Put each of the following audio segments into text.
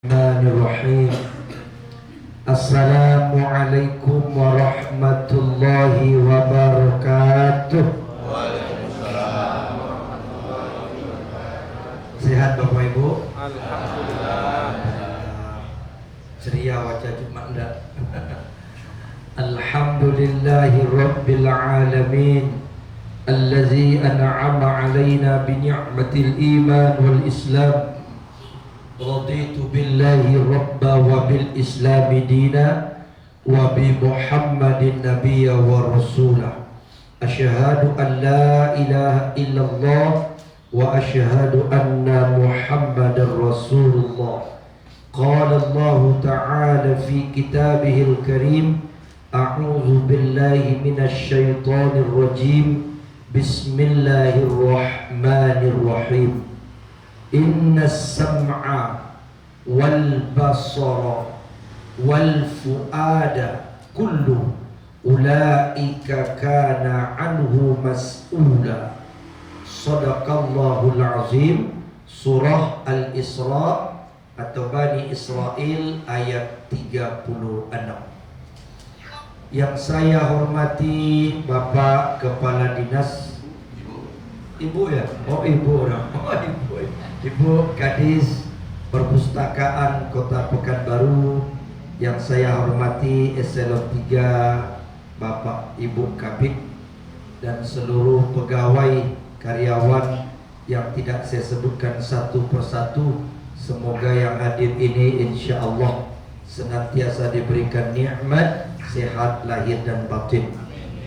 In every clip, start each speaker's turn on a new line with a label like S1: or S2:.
S1: Bismillahirrahmanirrahim. Assalamualaikum warahmatullahi wabarakatuh. Sehat Bapak Ibu?
S2: Alhamdulillah.
S1: Ceria wajah cuma enggak. Alhamdulillahi rabbil alamin, allazi an'ama alaina bi ni'matil iman wal islam. Raditu billahi rabba wa bil islami dina wa bi muhammadin nabiyya wa rasulah. Asyhadu an la ilaha illallah wa asyhadu anna muhammadar rasulullah. Qala Allah ta'ala fi kitabihil karim, a'udzu billahi minasy syaithanir rajim. Bismillahirrahmanirrahim. Inna sam'a wal basara wal fuada kullu ulaika kana anhu mas'ula. Sadaqallahul azim. Surah Al-Isra atau Bani Israel ayat 36. Yang saya hormati Bapak Kepala Dinas, Ibu ya? Oh Ibu orang. Oh Ibu. Ibu Kadis Perpustakaan Kota Pekanbaru, yang saya hormati Eselon 3 Bapak Ibu Kabid dan seluruh pegawai karyawan yang tidak saya sebutkan satu persatu. Semoga yang hadir ini insya Allah senantiasa diberikan nikmat sehat lahir dan batin.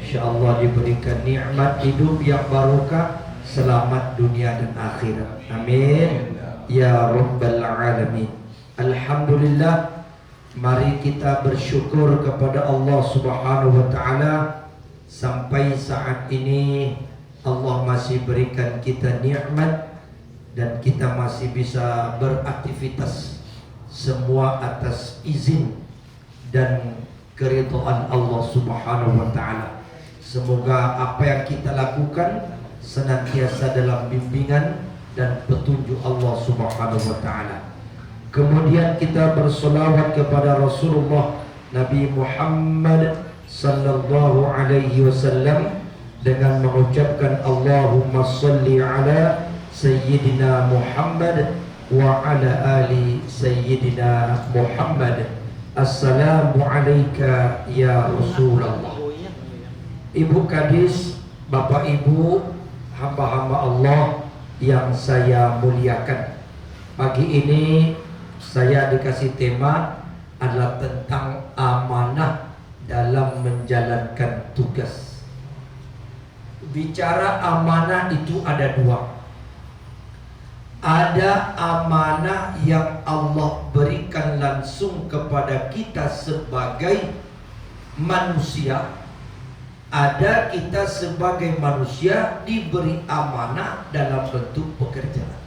S1: Insya Allah diberikan nikmat hidup yang barokah, selamat dunia dan akhirat. Amin ya rabbal alamin. Alhamdulillah, mari kita bersyukur kepada Allah Subhanahu wa taala sampai saat ini Allah masih berikan kita nikmat dan kita masih bisa beraktivitas, semua atas izin dan keridhaan Allah Subhanahu wa taala. Semoga apa yang kita lakukan senantiasa dalam bimbingan dan petunjuk Allah Subhanahu wa taala. Kemudian kita bersolawat kepada Rasulullah Nabi Muhammad sallallahu alaihi wasallam dengan mengucapkan Allahumma shalli ala Sayyidina Muhammad wa ala ali Sayyidina Muhammad. Assalamu alayka ya Rasulullah. Ibu Kadis, Bapak Ibu, hamba-hamba Allah yang saya muliakan, pagi ini saya dikasih tema adalah tentang amanah dalam menjalankan tugas. Bicara amanah itu ada dua. Ada amanah yang Allah berikan langsung kepada kita sebagai manusia. Ada kita sebagai manusia diberi amanah dalam bentuk pekerjaan.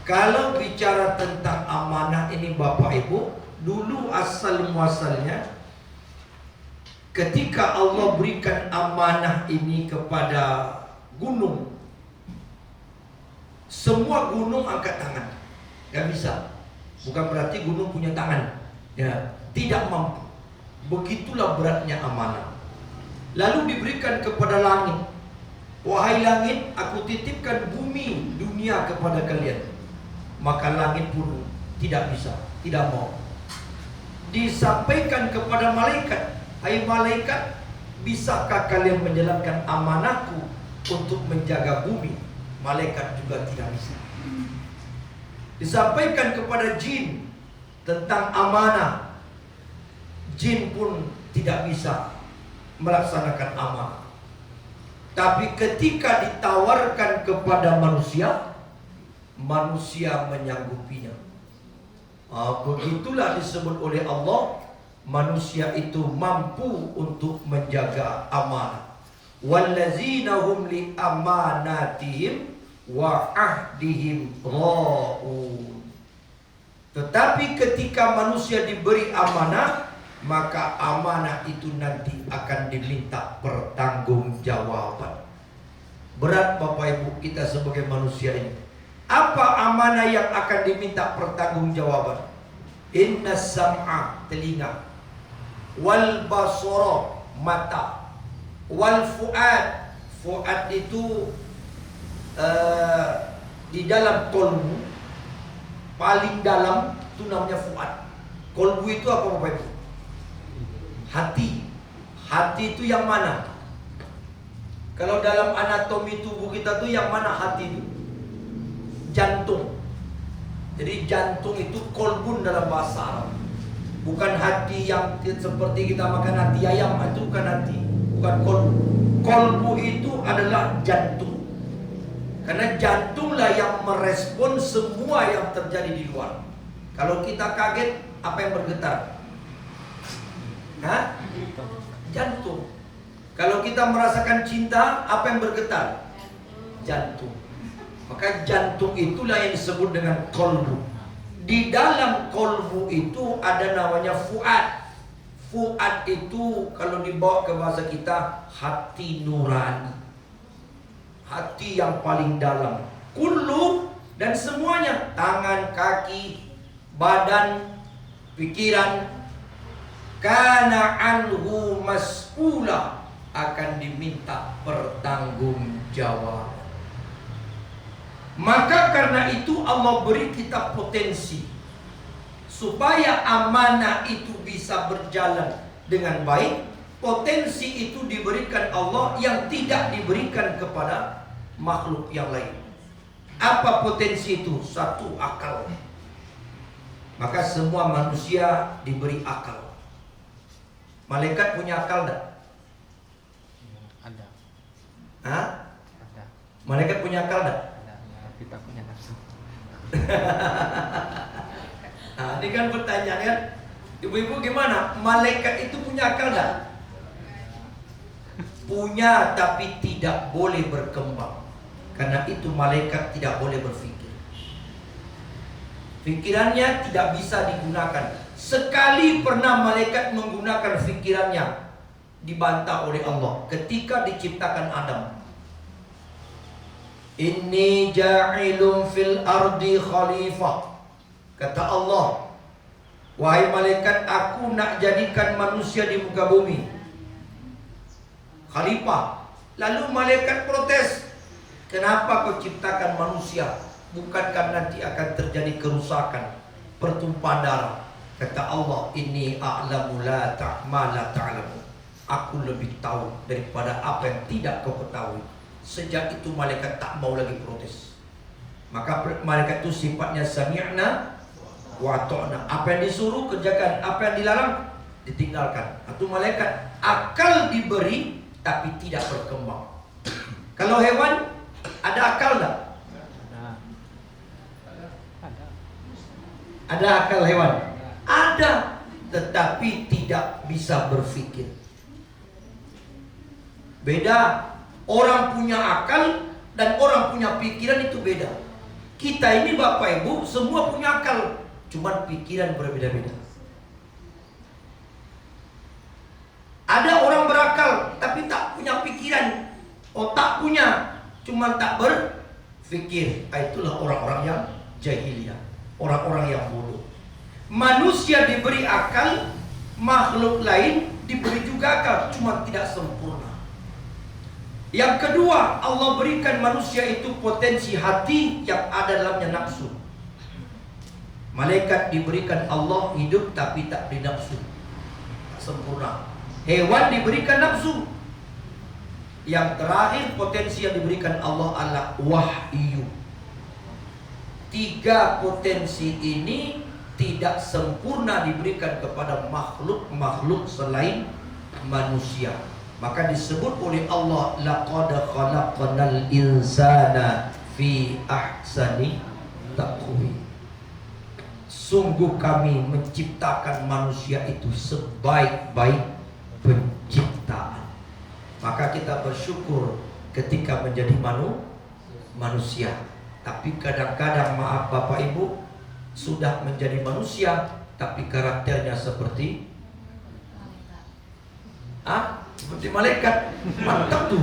S1: Kalau bicara tentang amanah ini Bapak Ibu, dulu asal muasalnya ketika Allah berikan amanah ini kepada gunung, semua gunung angkat tangan. Gak bisa. Bukan berarti gunung punya tangan, ya, tidak mampu. Begitulah beratnya amanah. Lalu diberikan kepada langit. Wahai langit, aku titipkan bumi dunia kepada kalian. Maka langit pun tidak bisa, tidak mau. Disampaikan kepada malaikat, hai malaikat, bisakah kalian menjalankan amanahku untuk menjaga bumi? Malaikat juga tidak bisa. Disampaikan kepada jin tentang amanah, jin pun tidak bisa melaksanakan amanah. Tapi ketika ditawarkan kepada manusia, manusia menyanggupinya. Begitulah disebut oleh Allah, manusia itu mampu untuk menjaga amanah. Wallazina hum li amanatihim wa ahdihim ra'un. Tetapi ketika manusia diberi amanah, maka amanah itu nanti akan diminta pertanggungjawaban. Berat Bapak Ibu kita sebagai manusia ini. Apa amanah yang akan diminta pertanggungjawaban? Inna sam'a, telinga, wal basara, mata, wal fuad, fuad itu di dalam kolbu, paling dalam itu namanya fuad. Kolbu itu apa Bapak Ibu? Hati. Hati itu yang mana? Kalau dalam anatomi tubuh kita tuh yang mana hati itu? Jantung. Jadi jantung itu kolbun dalam bahasa Arab. Bukan hati yang seperti kita makan hati ayam, itu bukan hati, bukan kolbu. Kolbu itu adalah jantung. Karena jantunglah yang merespon semua yang terjadi di luar. Kalau kita kaget, apa yang bergetar? Hah? Jantung. Kalau kita merasakan cinta, apa yang bergetar? Jantung. Maka jantung itulah yang disebut dengan kolbu. Di dalam kolbu itu ada namanya fuad. Fuad itu kalau dibawa ke bahasa kita, hati nurani, hati yang paling dalam. Kullu, dan semuanya, tangan, kaki, badan, pikiran, kana anhu mas'ula, akan diminta pertanggungjawaban. Maka karena itu Allah beri kita potensi supaya amanah itu bisa berjalan dengan baik. Potensi itu diberikan Allah yang tidak diberikan kepada makhluk yang lain. Apa potensi itu? Satu, akal. Maka semua manusia diberi akal. Malaikat punya akal enggak?
S2: Ada.
S1: Hah?
S2: Ada.
S1: Malaikat punya akal enggak?
S2: Kita punya nafsu.
S1: Nah, ini kan pertanyaan kan, ibu-ibu gimana? Malaikat itu punya akal enggak? Punya, tapi tidak boleh berkembang. Karena itu malaikat tidak boleh berpikir. Pikirannya tidak bisa digunakan. Sekali pernah malaikat menggunakan pikirannya, dibantah oleh Allah ketika diciptakan Adam. Inni ja'ilun fil ardi khalifah. Kata Allah, wahai malaikat, aku nak jadikan manusia di muka bumi khalifah. Lalu malaikat protes, kenapa kau ciptakan manusia? Bukankah nanti akan terjadi kerusakan, pertumpahan darah? Kata Allah, inni a'lamu la ta'ma la ta'lamu. Aku lebih tahu daripada apa yang tidak kau ketahui. Sejak itu malaikat tak mau lagi protes. Maka malaikat itu sifatnya sami'na wa ta'na. Apa yang disuruh kerjakan, apa yang dilarang ditinggalkan. Itu malaikat. Akal diberi tapi tidak berkembang. Kalau hewan ada akal tak?
S2: Ada.
S1: Ada akal hewan? Ada, tetapi tidak bisa berpikir. Beda. Orang punya akal dan orang punya pikiran itu beda. Kita ini Bapak Ibu semua punya akal, cuman pikiran berbeda-beda. Ada orang berakal tapi tak punya pikiran, otak punya, cuman tak berpikir. Itulah orang-orang yang jahiliyah, orang-orang yang bodoh. Manusia diberi akal, makhluk lain diberi juga akal, cuman tidak sempurna. Yang kedua, Allah berikan manusia itu potensi hati yang ada dalamnya nafsu. Malaikat diberikan Allah hidup tapi tak bernafsu, tak sempurna. Hewan diberikan nafsu. Yang terakhir, potensi yang diberikan Allah adalah wahyu. Tiga potensi ini tidak sempurna diberikan kepada makhluk-makhluk selain manusia. Maka disebut oleh Allah, laqad khalaqnal insana fi ahsani taqwim. Sungguh kami menciptakan manusia itu sebaik-baik penciptaan. Maka kita bersyukur ketika menjadi manusia. Tapi kadang-kadang, maaf Bapak Ibu, sudah menjadi manusia tapi karakternya seperti seperti malaikat. Mantap tuh.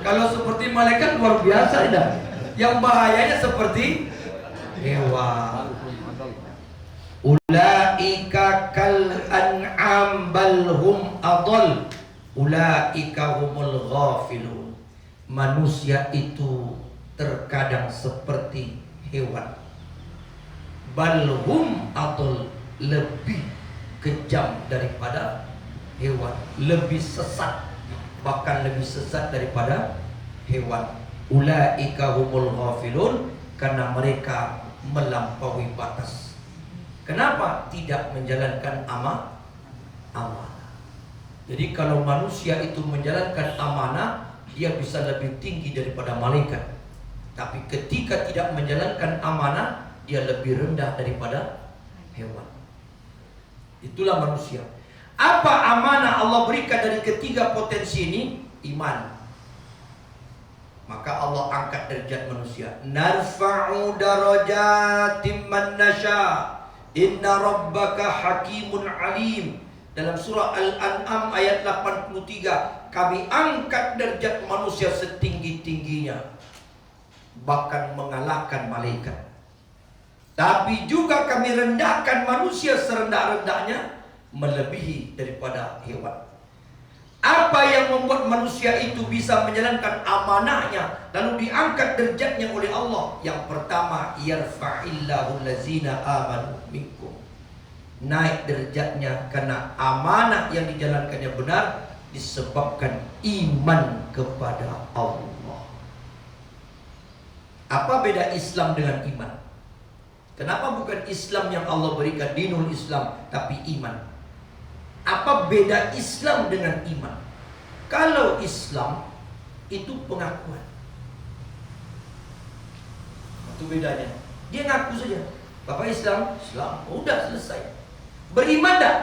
S1: Kalau seperti malaikat luar biasa dah. Yang bahayanya seperti hewan. Ulaika kal an'am bal hum adall. Ulaika humul ghafilun. Manusia itu terkadang seperti hewan. Bal hum adall, lebih kejam daripada hewan, lebih sesat, bahkan lebih sesat daripada hewan. Ulaika humul ghafilun, karena mereka melampaui batas. Kenapa? Tidak menjalankan amanah. Jadi kalau manusia itu menjalankan amanah, dia bisa lebih tinggi daripada malaikat. Tapi ketika tidak menjalankan amanah, dia lebih rendah daripada hewan. Itulah manusia. Apa amanah Allah berikan dari ketiga potensi ini? Iman. Maka Allah angkat derajat manusia. Narfa'u darajatim man nasya. Inna rabbaka hakimun alim. Dalam surah Al-An'am ayat 83, kami angkat derajat manusia setinggi-tingginya, bahkan mengalahkan malaikat. Tapi juga kami rendahkan manusia serendah-rendahnya, melebihi daripada hewan. Apa yang membuat manusia itu bisa menjalankan amanahnya lalu diangkat derajatnya oleh Allah? Yang pertama, yarfa'illahu allazina amanu minkum. Naik derajatnya karena amanah yang dijalankannya benar, disebabkan iman kepada Allah. Apa beda Islam dengan iman? Kenapa bukan Islam yang Allah berikan dinul Islam, tapi iman? Apa beda Islam dengan iman? Kalau Islam itu pengakuan, itu bedanya. Dia ngaku saja, Bapak Islam, Islam, udah selesai. Beriman dah?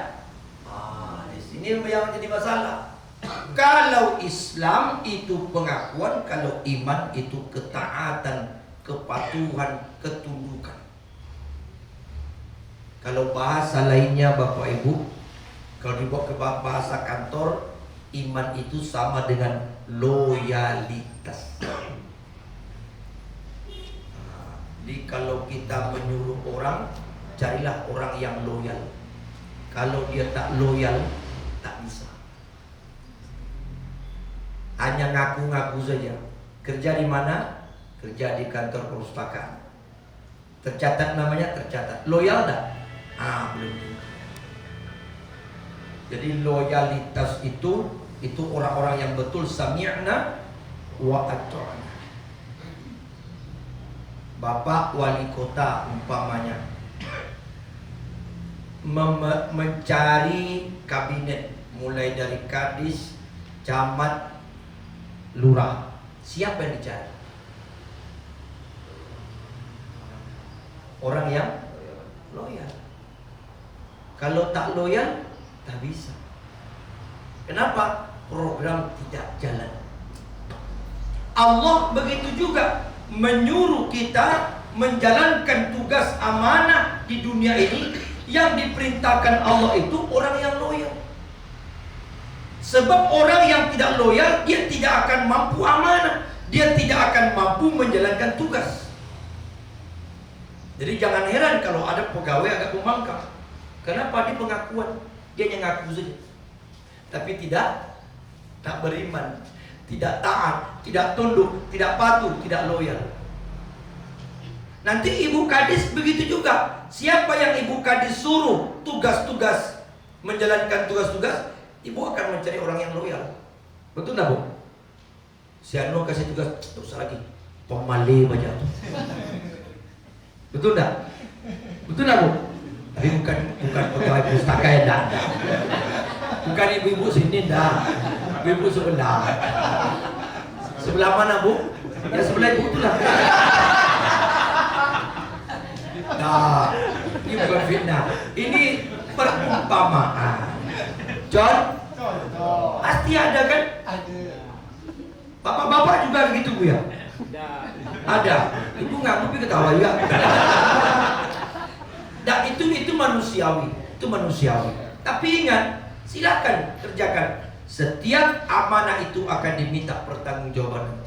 S1: Di sini yang jadi masalah. Kalau Islam itu pengakuan, kalau iman itu ketaatan, kepatuhan, ketundukan. Kalau bahasa lainnya Bapak Ibu, kalau dibawa ke bahasa kantor, iman itu sama dengan loyalitas. Jadi kalau kita menyuruh orang, carilah orang yang loyal. Kalau dia tak loyal, tak bisa. Hanya ngaku-ngaku saja. Kerja di mana? Kerja di kantor perpustakaan. Tercatat namanya, tercatat. Loyal dah? Belum. Jadi loyalitas itu orang-orang yang betul sami'na wa ata'na. Bapak wali kota umpamanya mencari kabinet, mulai dari kadis, camat, lurah. Siapa yang dicari? Orang yang loyal. Kalau tak loyal, tak bisa. Kenapa? Program tidak jalan. Allah begitu juga menyuruh kita menjalankan tugas amanah di dunia ini. Yang diperintahkan Allah itu orang yang loyal. Sebab orang yang tidak loyal, dia tidak akan mampu amanah, dia tidak akan mampu menjalankan tugas. Jadi jangan heran kalau ada pegawai agak membangkang. Kenapa? Dia pengakuan, dia hanya ngaku saja, tapi tak beriman, tidak taat, tidak tunduk, tidak patuh, tidak loyal. Nanti ibu kadis begitu juga. Siapa yang ibu kadis suruh tugas-tugas, menjalankan tugas-tugas, ibu akan mencari orang yang loyal. Betul tak, Bu? Si Anu kasih tugas, tak usah lagi, pemali baca tu. Betul tak? Betul tak, Bu? Tapi bukan pegawai pustaka yang dah. Bukan ibu-ibu sini dah. Ibu sebelah. Sebelah mana, Bu? Ya sebelah ibu tu lah. Nah, ini bukan fitnah. Ini perumpamaan. John, pasti ada kan?
S2: Ada.
S1: Bapak-bapak juga begitu, Bu ya? Ada. Ibu nggak tapi ketawa juga. Nah, itu manusiawi. Itu manusiawi. Tapi ingat, silakan kerjakan. Setiap amanah itu akan diminta pertanggungjawaban.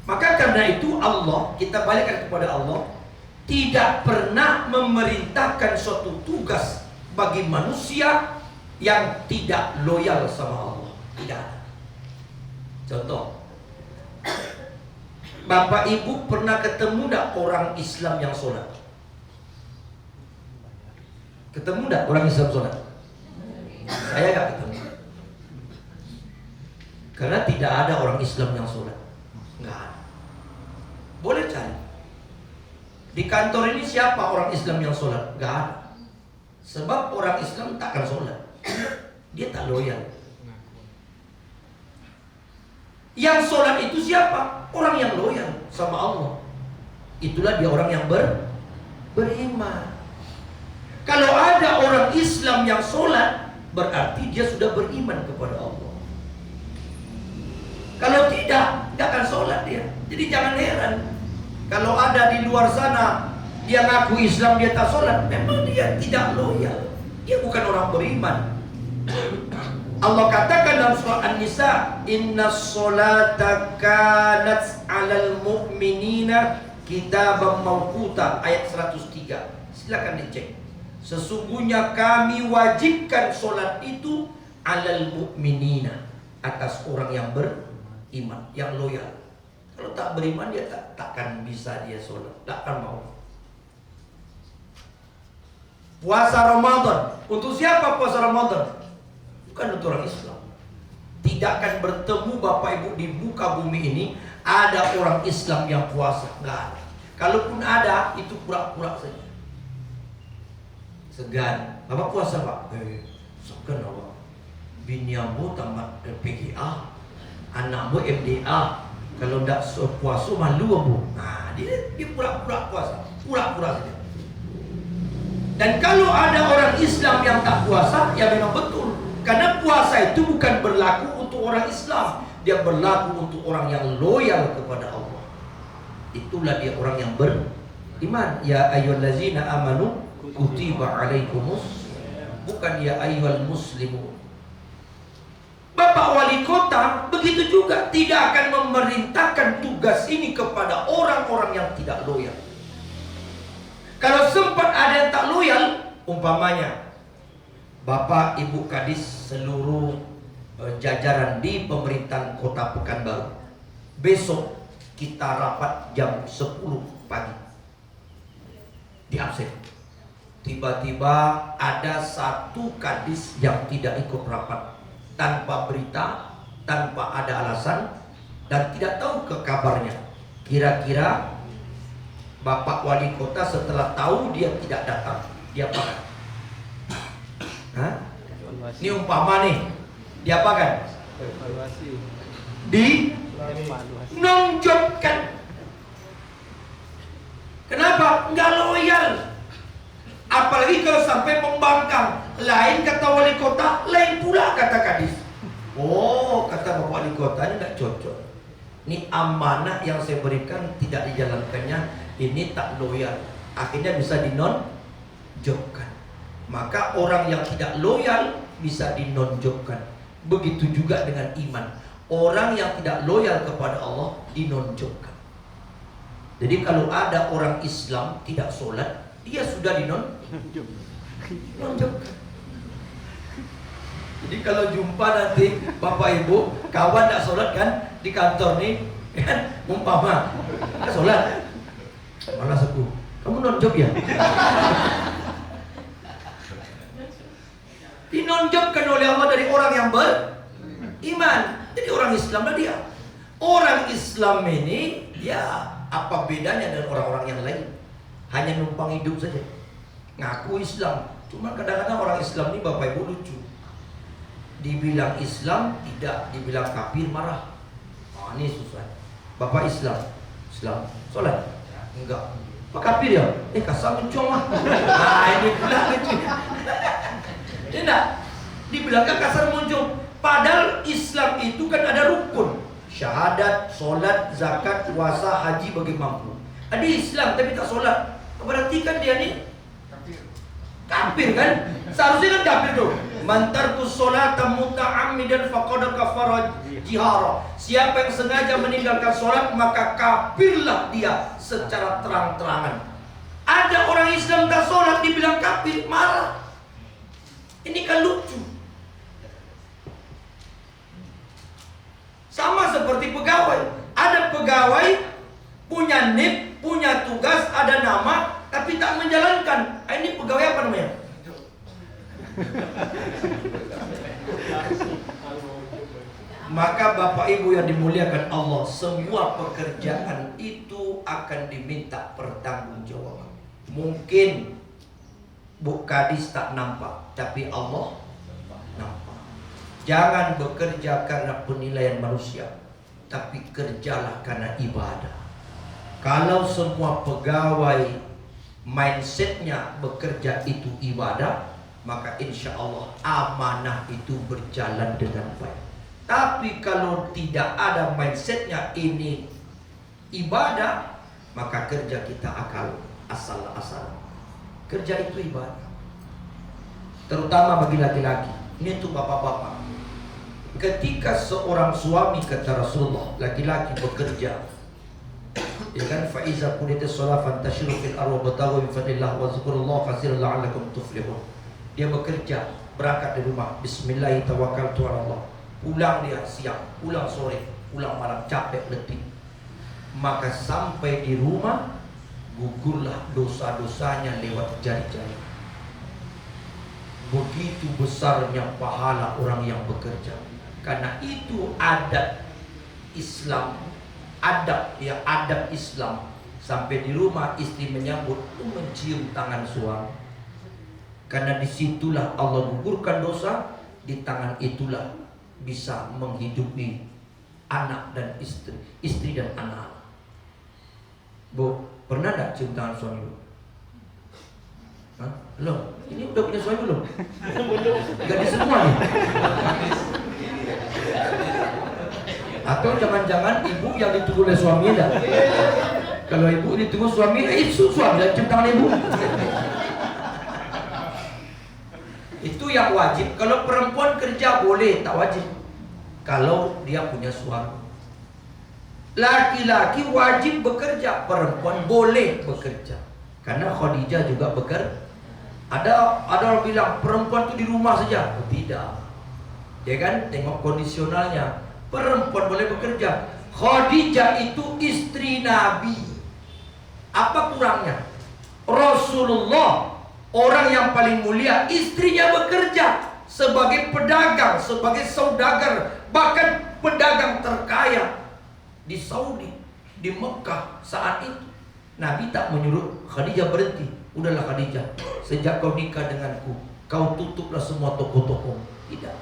S1: Maka karena itu Allah, kita balikkan kepada Allah, tidak pernah memerintahkan suatu tugas bagi manusia yang tidak loyal sama Allah. Tidak ada. Contoh, Bapak Ibu pernah ketemu tidak orang Islam yang sholat? Ketemu tidak orang Islam sholat? Saya nggak ketemu. Karena tidak ada orang Islam yang sholat. Nggak ada. Boleh cari. Di kantor ini siapa orang Islam yang sholat? Nggak ada. Sebab orang Islam takkan sholat. Dia tak loyal. Yang sholat itu siapa? Orang yang loyal sama Allah. Itulah dia orang yang beriman. Kalau ada orang Islam yang sholat, berarti dia sudah beriman kepada Allah. Kalau tidak akan sholat dia. Jadi jangan heran kalau ada di luar sana dia ngaku Islam, dia tak sholat, memang dia tidak loyal. Dia bukan orang beriman. Allah katakan dalam surah An-Nisa, Inna sholata kanat 'alal mu'minina kitaban mawquta, ayat 103. Silakan dicek. Sesungguhnya kami wajibkan sholat itu 'alal mu'minina, atas orang yang beriman, yang loyal. Kalau tak beriman dia takkan bisa dia sholat, takkan mau. Puasa Ramadan, untuk siapa puasa Ramadan? Bukan untuk orang Islam. Tidak akan bertemu Bapak Ibu di muka bumi ini ada orang Islam yang puasa, nggak ada. Kalaupun ada, itu pura-pura saja. Segan, Bapak puasa Pak? Segan Bapak. Biniamu tamat PGA, anakmu MDA. Kalau tidak puasa malu Bu. Nah, dia pura-pura puasa, pura-pura saja. Dan kalau ada orang Islam yang tak puasa, ya memang betul. Karena puasa itu bukan berlaku untuk orang Islam, dia berlaku untuk orang yang loyal kepada Allah. Itulah dia orang yang beriman. Ya ayyuhallazina amanu kutiba alaikumus, bukan ya ayyuhal muslimun. Bapak wali kota begitu juga tidak akan memerintahkan tugas ini kepada orang-orang yang tidak loyal. Kalau sempat ada yang tak loyal, umpamanya Bapak Ibu Kadis seluruh jajaran di pemerintahan Kota Pekanbaru, besok kita rapat jam 10 pagi di absen. Tiba-tiba ada satu kadis yang tidak ikut rapat tanpa berita, tanpa ada alasan, dan tidak tahu ke kabarnya. Kira-kira Bapak Wali Kota setelah tahu dia tidak datang, dia apakan? Hah? Ini umpama nih, diapakan?
S2: Evaluasi.
S1: Di nonjokkan. Kenapa? Nggak loyal. Apalagi kalau sampai membangkang. Lain kata wali kota, lain pula kata kadis. Oh, kata Bapak Wali Kota ini nggak cocok. Ini amanah yang saya berikan tidak dijalankannya, ini tak loyal. Akhirnya bisa dinonjokkan. Maka orang yang tidak loyal bisa dinonjokkan. Begitu juga dengan iman. Orang yang tidak loyal kepada Allah dinonjokkan. Jadi kalau ada orang Islam tidak sholat, dia sudah dinonjokkan. Jadi kalau jumpa nanti Bapak Ibu, kawan tidak sholat kan di kantor nih, kan umpama tidak sholat, malas aku, kamu nonjok ya? Dinonjokkan oleh Allah dari orang yang beriman. Jadi orang Islam lah dia. Orang Islam ini ya apa bedanya dengan orang-orang yang lain? Hanya numpang hidup saja, ngaku Islam. Cuma kadang-kadang orang Islam ini Bapak Ibu lucu. Dibilang Islam tidak, dibilang kafir marah. Oh, ini susah. Bapak Islam, sholat? Enggak. Pak kafir ya? Kasar mencong lah. Nah ini pula lucu. Tidak, dibilangkan kasar muncul. Padahal Islam itu kan ada rukun, syahadat, solat, zakat, puasa, haji bagi mampu. Ada Islam tapi tak solat, berarti kan dia ni kafir kan? Seharusnya kan kafir tuh. Man tarku sholata muta'ammidan faqad kafara jihara. Siapa yang sengaja meninggalkan sholat maka kafirlah dia secara terang-terangan. Ada orang Islam tak sholat dibilang kafir, marah. Ini kan lucu. Sama seperti pegawai. Ada pegawai punya NIP, punya tugas, ada nama, tapi tak menjalankan. Ini pegawai apa namanya? Maka Bapak Ibu yang dimuliakan Allah, semua pekerjaan itu akan diminta pertanggungjawaban. Mungkin Bu Kadis tak nampak, tapi Allah nampak. Jangan bekerja karena penilaian manusia, tapi kerjalah karena ibadah. Kalau semua pegawai mindsetnya bekerja itu ibadah, maka insya Allah amanah itu berjalan dengan baik. Tapi kalau tidak ada mindsetnya ini ibadah, maka kerja kita asal-asalan. Kerja itu ibadah. Terutama bagi laki-laki. Ini untuk bapak-bapak. Ketika seorang suami, kata Rasulullah, laki-laki bekerja, ya kan, faiza qudiyatish shalah fantashiru fil ardi wabtaghu min fadlillah wa dzkurullaha katsiran la'allakum tuflihun. Dia bekerja, berangkat dari rumah, bismillah tawakkaltu 'ala Allah. Pulang dia siang, pulang sore, pulang malam, capek letih. Maka sampai di rumah gugurlah dosa-dosanya lewat jari-jari. Begitu besarnya pahala orang yang bekerja. Karena itu adat Islam, adab Islam. Sampai di rumah istri menyambut, mencium tangan suami. Karena disitulah Allah gugurkan dosa, di tangan itulah bisa menghidupi anak dan istri dan anak. Bu, pernah tak cium tangan suami bu? Hah? Belum? Ini udah punya suami belum? Gadis semua nih. Atau jangan-jangan ibu yang ditunggu oleh suami dah. Kalau ibu ditunggu suami, itu suami dan cium tangan ibu. Itu yang wajib. Kalau perempuan kerja boleh, tak wajib. Kalau dia punya suami. Laki-laki wajib bekerja, perempuan boleh bekerja. Karena Khadijah juga bekerja. Ada orang bilang perempuan itu di rumah saja. Oh, tidak. Ya kan? Tengok kondisionalnya. Perempuan boleh bekerja. Khadijah itu istri Nabi. Apa kurangnya? Rasulullah, orang yang paling mulia, istrinya bekerja sebagai pedagang, sebagai saudagar, bahkan pedagang terkaya di Saudi, di Mekah saat itu. Nabi tak menyuruh Khadijah berhenti. Udahlah Khadijah, sejak kau nikah denganku, kau tutuplah semua toko-toko. Tidak.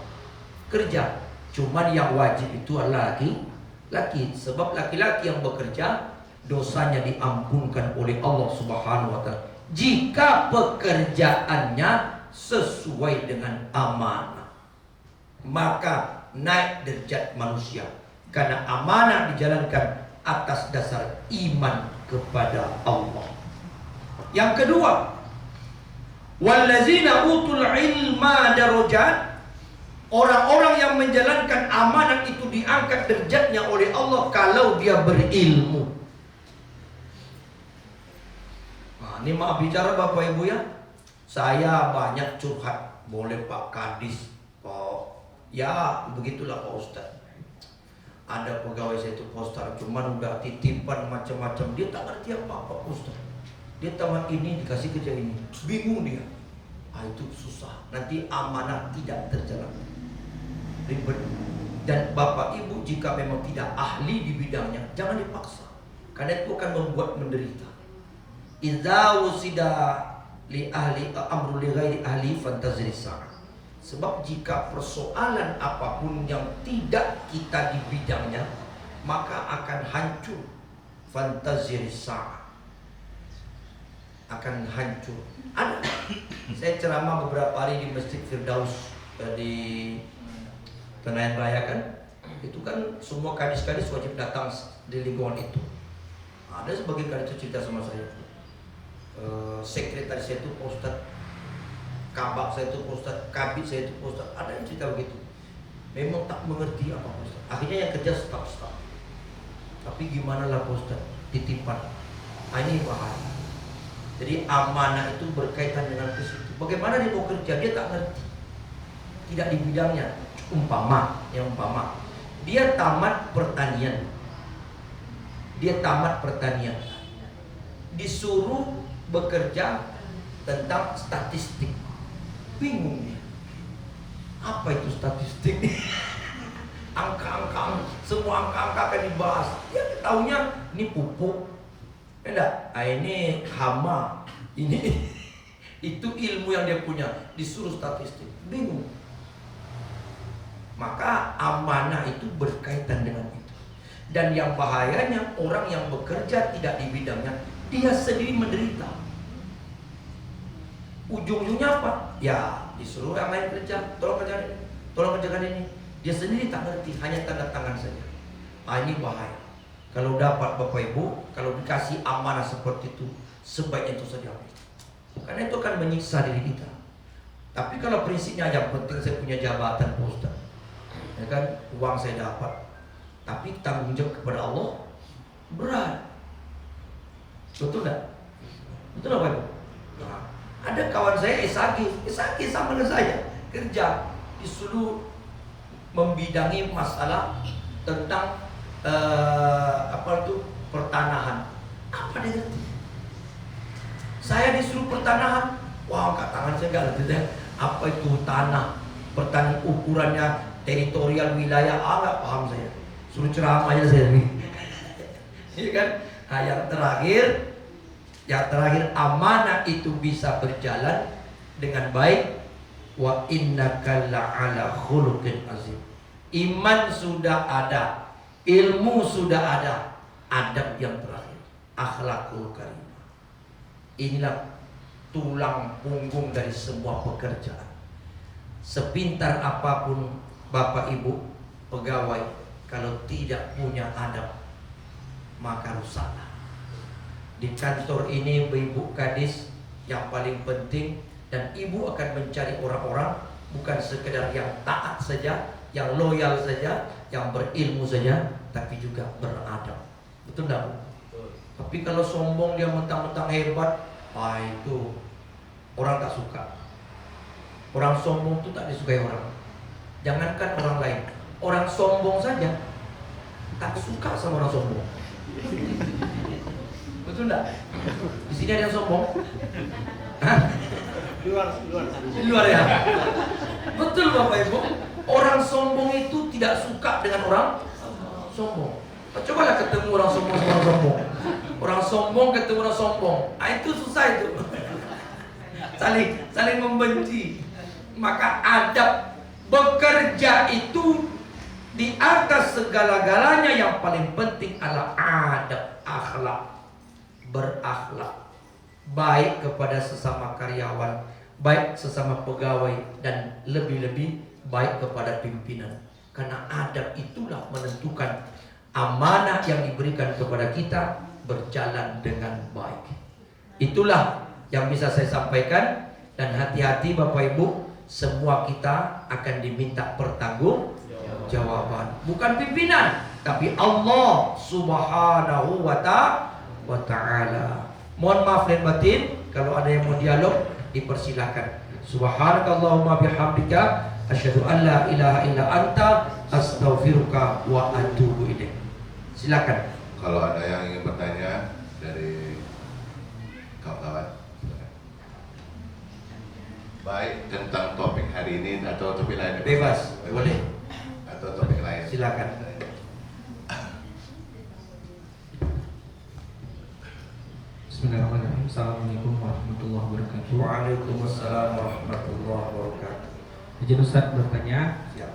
S1: Kerja. Cuman yang wajib itu adalah laki-laki. Sebab laki-laki yang bekerja, dosanya diampunkan oleh Allah Subhanahu wa ta'ala jika pekerjaannya sesuai dengan amanah. Maka naik derajat manusia. Karena amanah dijalankan atas dasar iman kepada Allah. Yang kedua, wallazina utul ilma darajat. Orang-orang yang menjalankan amanah itu diangkat derajatnya oleh Allah kalau dia berilmu. Nah, ini maaf bicara Bapak Ibu ya. Saya banyak curhat. Boleh Pak Kadis, Pak. Ya begitulah Pak Ustaz. Ada pegawai saya itu Pak Ustaz, cuman udah titipan macam-macam. Dia tak ngerti apa-apa Pak Ustaz. Dia tamat ini dikasih kerja ini, bingung dia. Itu susah. Nanti amanah tidak terjalan. Ribet. Dan Bapak Ibu jika memang tidak ahli di bidangnya, jangan dipaksa. Karena itu akan membuat menderita. Idza wusida li ahli amru li ghairi ahli fantazir sa'ah. Sebab jika persoalan apapun yang tidak kita di bidangnya, maka akan hancur. Fantazir sa'ah. Akan hancur. Ada. Saya ceramah beberapa hari di Masjid Firdaus di Tenayan Raya kan. Itu kan semua kadis-kadis wajib datang di lingkungan itu. Ada sebagian kadis cerita sama saya. Sekretaris saya itu Pak Ustaz, kabak saya itu Ustaz, kabit saya itu Ustaz. Ada yang cerita begitu. Memang tak mengerti apa Ustaz. Akhirnya yang kerja stop. Tapi gimana lah Ustaz, titipan. Ini bahaya. Jadi amanah itu berkaitan dengan ke situ. Bagaimana dia mau kerja, dia tak ngerti. Tidak di bidangnya. Umpama dia tamat pertanian. Disuruh bekerja tentang statistik. Bingung dia. Apa itu statistik? Angka-angka, semua angka-angka akan dibahas. Dia tahunya ini pupuk. Enggak, ini hama. Ini itu ilmu yang dia punya, disuruh statistik. Bingung. Maka amanah itu berkaitan dengan itu. Dan yang bahayanya orang yang bekerja tidak di bidangnya, dia sendiri menderita. Ujung-ujungnya apa? Ya disuruh yang lain kerja, tolong kerjakan ini. Dia sendiri tak ngerti, hanya tanda tangan saja. Ini bahaya. Kalau dapat Bapak Ibu, kalau dikasih amanah seperti itu, sebaiknya itu saja. Karena itu akan menyiksa diri kita. Tapi kalau prinsipnya yang penting saya punya jabatan Pak Ustaz, ya kan, uang saya dapat, tapi tanggung jawab kepada Allah berat. Betul tak? Betul Bapak Ibu? Nah, ada kawan saya SAG sama dengan saya, kerja disuruh membidangi masalah tentang pertanahan. Apa dia ngerti? Saya disuruh pertanahan, wah angkat tangan saya nggak ngerti. Apa itu tanah, pertanian ukurannya, teritorial wilayah, nggak paham saya. Suruh ceramah aja saya nih. Iya kan? Nah, yang terakhir amanah itu bisa berjalan dengan baik. Wa innaka la'ala khuluqin azim. Iman sudah ada, ilmu sudah ada, adab yang terakhir, akhlakul karimah. Inilah tulang punggung dari semua pekerjaan. Sepintar apapun Bapak Ibu pegawai, kalau tidak punya adab, maka rusaklah. Di kantor ini Ibu Kadis, yang paling penting, dan ibu akan mencari orang-orang bukan sekedar yang taat saja, yang loyal saja, yang berilmu saja, tapi juga beradab. Betul enggak, Bu? Tapi kalau sombong, dia mentang-mentang hebat, itu orang tak suka. Orang sombong itu tak disukai orang. Jangankan orang lain, orang sombong saja tak suka sama orang sombong. Betul enggak? Di sini ada yang sombong? Hah? Di luar ya. Betul Bapak Ibu. Orang sombong itu tidak suka dengan orang sombong. Cobalah ketemu orang sombong sama orang sombong. Orang sombong ketemu orang sombong. Itu susah itu. Saling membenci. Maka adab bekerja itu di atas segala-galanya, yang paling penting adalah adab, akhlak, berakhlak baik kepada sesama karyawan, baik sesama pegawai, dan lebih-lebih baik kepada pimpinan. Karena adab itulah menentukan amanah yang diberikan kepada kita berjalan dengan baik. Itulah yang bisa saya sampaikan. Dan hati-hati Bapak Ibu, semua kita akan diminta pertanggungjawaban. Bukan pimpinan, tapi Allah Subhanahu wa ta'ala. Mohon maaf lahir batin, kalau ada yang mau dialog dipersilakan. Subhanakallahumma bihamdika asyhadu an la ilaha illa anta astaghfiruka wa atubu ilaik. Silakan.
S3: Kalau ada yang ingin bertanya dari kawan-kawan, baik tentang topik hari ini atau topik lain,
S1: Bebas, boleh.
S3: Atau topik lain,
S1: Silakan.
S2: Bismillahirrahmanirrahim. Assalamualaikum warahmatullahi wabarakatuh.
S1: Waalaikumsalam warahmatullahi wabarakatuh.
S2: Izin Ustaz bertanya,
S1: Siap.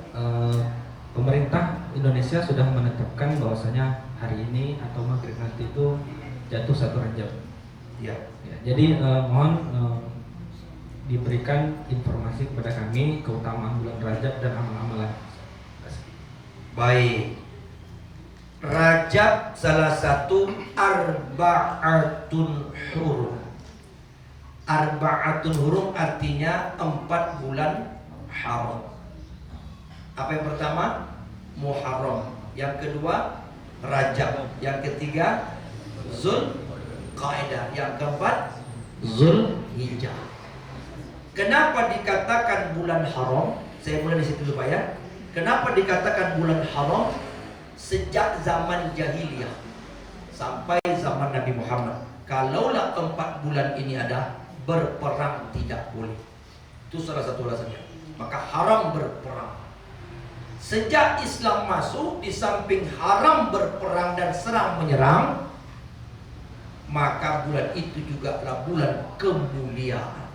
S2: pemerintah Indonesia sudah menetapkan bahwasanya hari ini atau maghrib nanti itu jatuh 1 Rajab.
S1: Ya.
S2: Ya, jadi mohon diberikan informasi kepada kami keutamaan bulan Rajab dan amal-amalan.
S1: Baik. Rajab salah satu arba'atun hurum. Arba'atun hurum artinya 4 bulan haram. Apa yang pertama? Muharram. Yang kedua Rajab. Yang ketiga Zulqa'dah. Yang keempat Zulhijjah. Kenapa dikatakan bulan haram? Saya mulai di situ dulu Pak ya. Kenapa dikatakan bulan haram? Sejak zaman jahiliyah sampai zaman Nabi Muhammad, kalaulah 4 bulan ini ada, berperang tidak boleh. Itu salah satu alasannya. Maka haram berperang. Sejak Islam masuk, di samping haram berperang dan serang menyerang, maka bulan itu juga adalah bulan kemuliaan.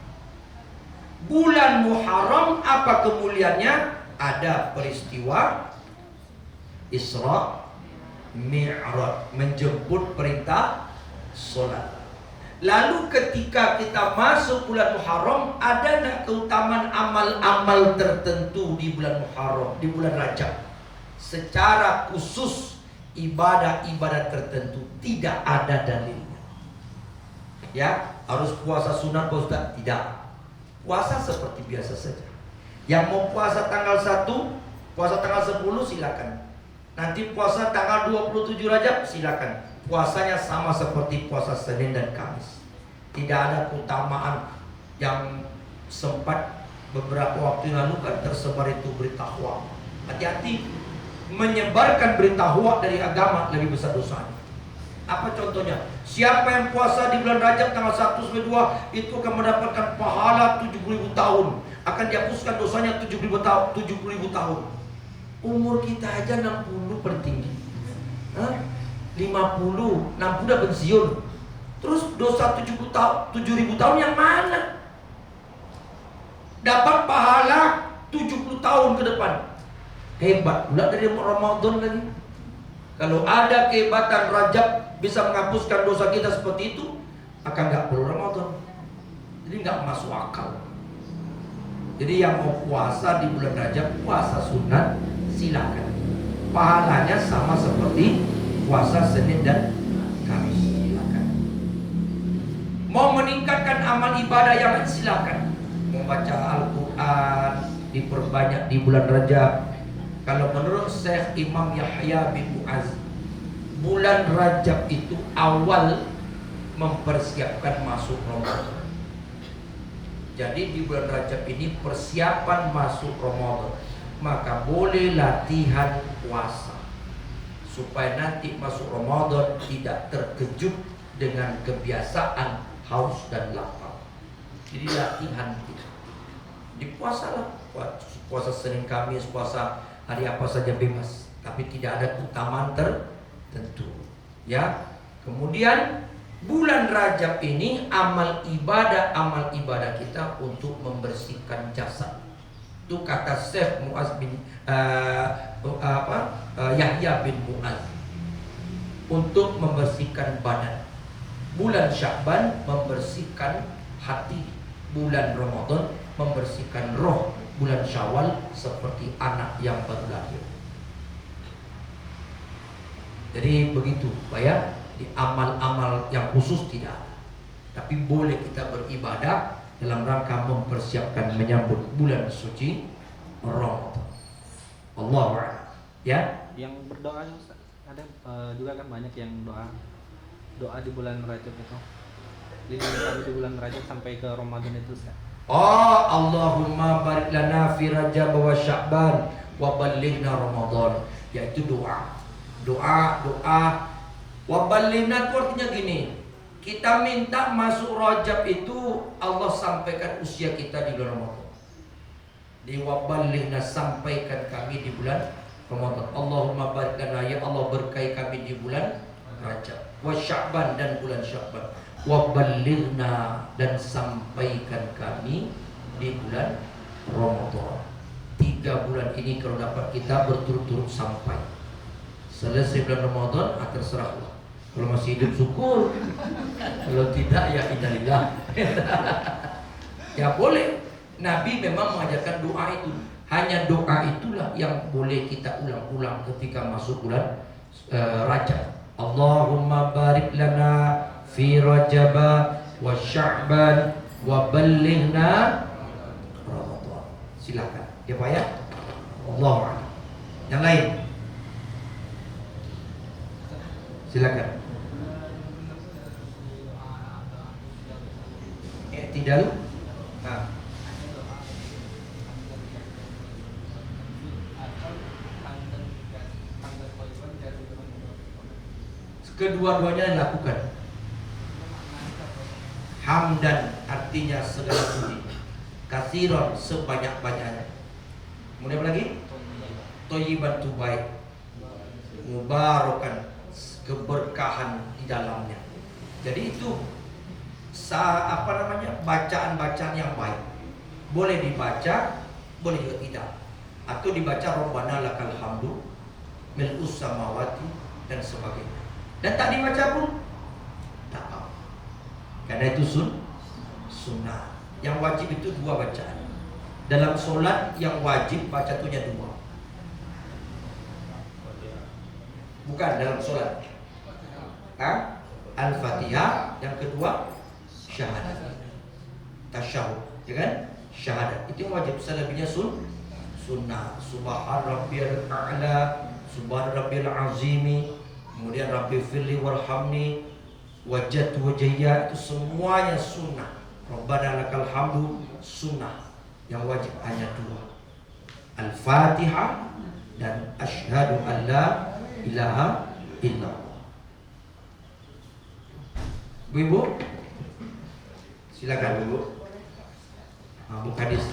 S1: Bulan Muharram, apa kemuliaannya? Ada peristiwa Isra Mi'raj, menjemput perintah solat. Lalu ketika kita masuk bulan Muharram, ada tak keutamaan amal-amal tertentu di bulan Muharram, di bulan Rajab? Secara khusus ibadah-ibadah tertentu tidak ada dalilnya. Ya, harus puasa sunat Pak Ustaz? Tidak. Puasa seperti biasa saja. Yang mau puasa tanggal 1, puasa tanggal 10 silakan. Nanti puasa tanggal 27 Rajab silakan. Puasanya sama seperti puasa Senin dan Kamis. Tidak ada keutamaan yang sempat beberapa waktu lalu kan tersebar itu berita hoax. Hati-hati, menyebarkan berita hoax dari agama lebih besar dosanya. Apa contohnya? Siapa yang puasa di bulan Rajab tanggal 1 sampai 2 itu akan mendapatkan pahala 70.000 tahun. Akan dihapuskan dosanya 70.000 tahun. Umur kita aja 60 paling tinggi. 50, 60 udah pensiun. Terus dosa 7.000 tahun yang mana? Dapat pahala 70 tahun ke depan. Hebat pula dari Ramadan lagi. Kalau ada kehebatan Rajab bisa menghapuskan dosa kita seperti itu, akan nggak perlu Ramadan. Jadi nggak masuk akal. Jadi yang mau puasa di bulan Rajab, puasa sunat silakan. Pahalanya sama seperti puasa Senin dan Kamis, silakan. Mau meningkatkan amal ibadah yang lain silakan. Membaca Al-Quran diperbanyak di bulan Rajab. Kalau menurut Syekh Imam Yahya bin Mu'az, bulan Rajab itu awal mempersiapkan masuk Ramadan. Jadi di bulan Rajab ini persiapan masuk Ramadan. Maka boleh latihan puasa supaya nanti masuk Ramadan tidak terkejut dengan kebiasaan haus dan lapar. Jadi latihan kita. Dipuasalah, puasa Senin Kamis, puasa hari apa saja bebas, tapi tidak ada keutamaan tertentu. Ya. Kemudian bulan Rajab ini amal ibadah kita untuk membersihkan jasad. Itu kata Syekh Mu'az bin Yahya bin Mu'az, untuk membersihkan badan. Bulan Sya'ban membersihkan hati, bulan Ramadan membersihkan roh, bulan Syawal seperti anak yang baru lahir. Jadi begitu Pak ya. Di amal-amal yang khusus tidak ada, tapi boleh kita beribadah dalam rangka mempersiapkan menyambut bulan suci Ramadan. Allahu a'lam. Ya.
S2: Yang berdoa Ustaz, ada juga kan banyak yang doa di bulan Rajab itu. Lindungi kami di bulan Rajab sampai ke Ramadan itu Ustaz.
S1: Oh, Allahumma barik lana fi Rajab wa Sya'ban wa ballighna Ramadan. Yaitu doa. Wa ballighna itu artinya gini. Kita minta masuk Rajab itu Allah sampaikan usia kita di bulan Ramadan. Di wa ballighna, sampaikan kami di bulan Ramadan. Allahumma barik lana, ya Allah berkahi kami di bulan Rajab. Wa Sya'ban, dan bulan Sya'ban. Wa ballighna, dan sampaikan kami di bulan Ramadan. 3 bulan ini kalau dapat kita berturut-turut sampai. Selesai bulan Ramadan, terserah Allah. Kalau masih hidup syukur, kalau tidak ya innalillah. Ya boleh. Nabi memang mengajarkan doa itu. Hanya doa itulah yang boleh kita ulang-ulang ketika masuk bulan Rajab. Allahumma barik lana fi Rajab wa Sya'ban wa ballighna Ramadan. Silakan. Ya Pak ya. Allahu a'lam. Yang lain. Silakan. I'tidal. Nah. Kedua-duanya dilakukan. Hamdan artinya segala puji, kasiron sebanyak-banyaknya. Kemudian apa lagi? Thayyiban tu baik, mubarakan keberkahan di dalamnya. Jadi itu bacaan-bacaan yang baik. Boleh dibaca, boleh juga tidak. Atau dibaca Rabbana lakal hamdu mil'us samawati dan sebagainya. Dan tak dibaca pun tak apa. Karena itu sunnah. Yang wajib itu 2 bacaan. Dalam sholat yang wajib baca tuhnya 2. Bukan dalam sholat. Al-Fatihah, yang kedua syahadat. Tasyahud, ya kan? Syahadat. Itu yang wajib. Selebihnya sunnah. Subhan rabbiyal a'la, subhan rabbiyal azimi, kemudian rabbi firli warhamni, wajat wajhiyya, itu semuanya sunnah. Rabbana lakal hamdu sunnah. Yang wajib hanya 2. Al-Fatihah dan asyhadu an la ilaha illallah. Bu, silakan Bu. Bu Kadis.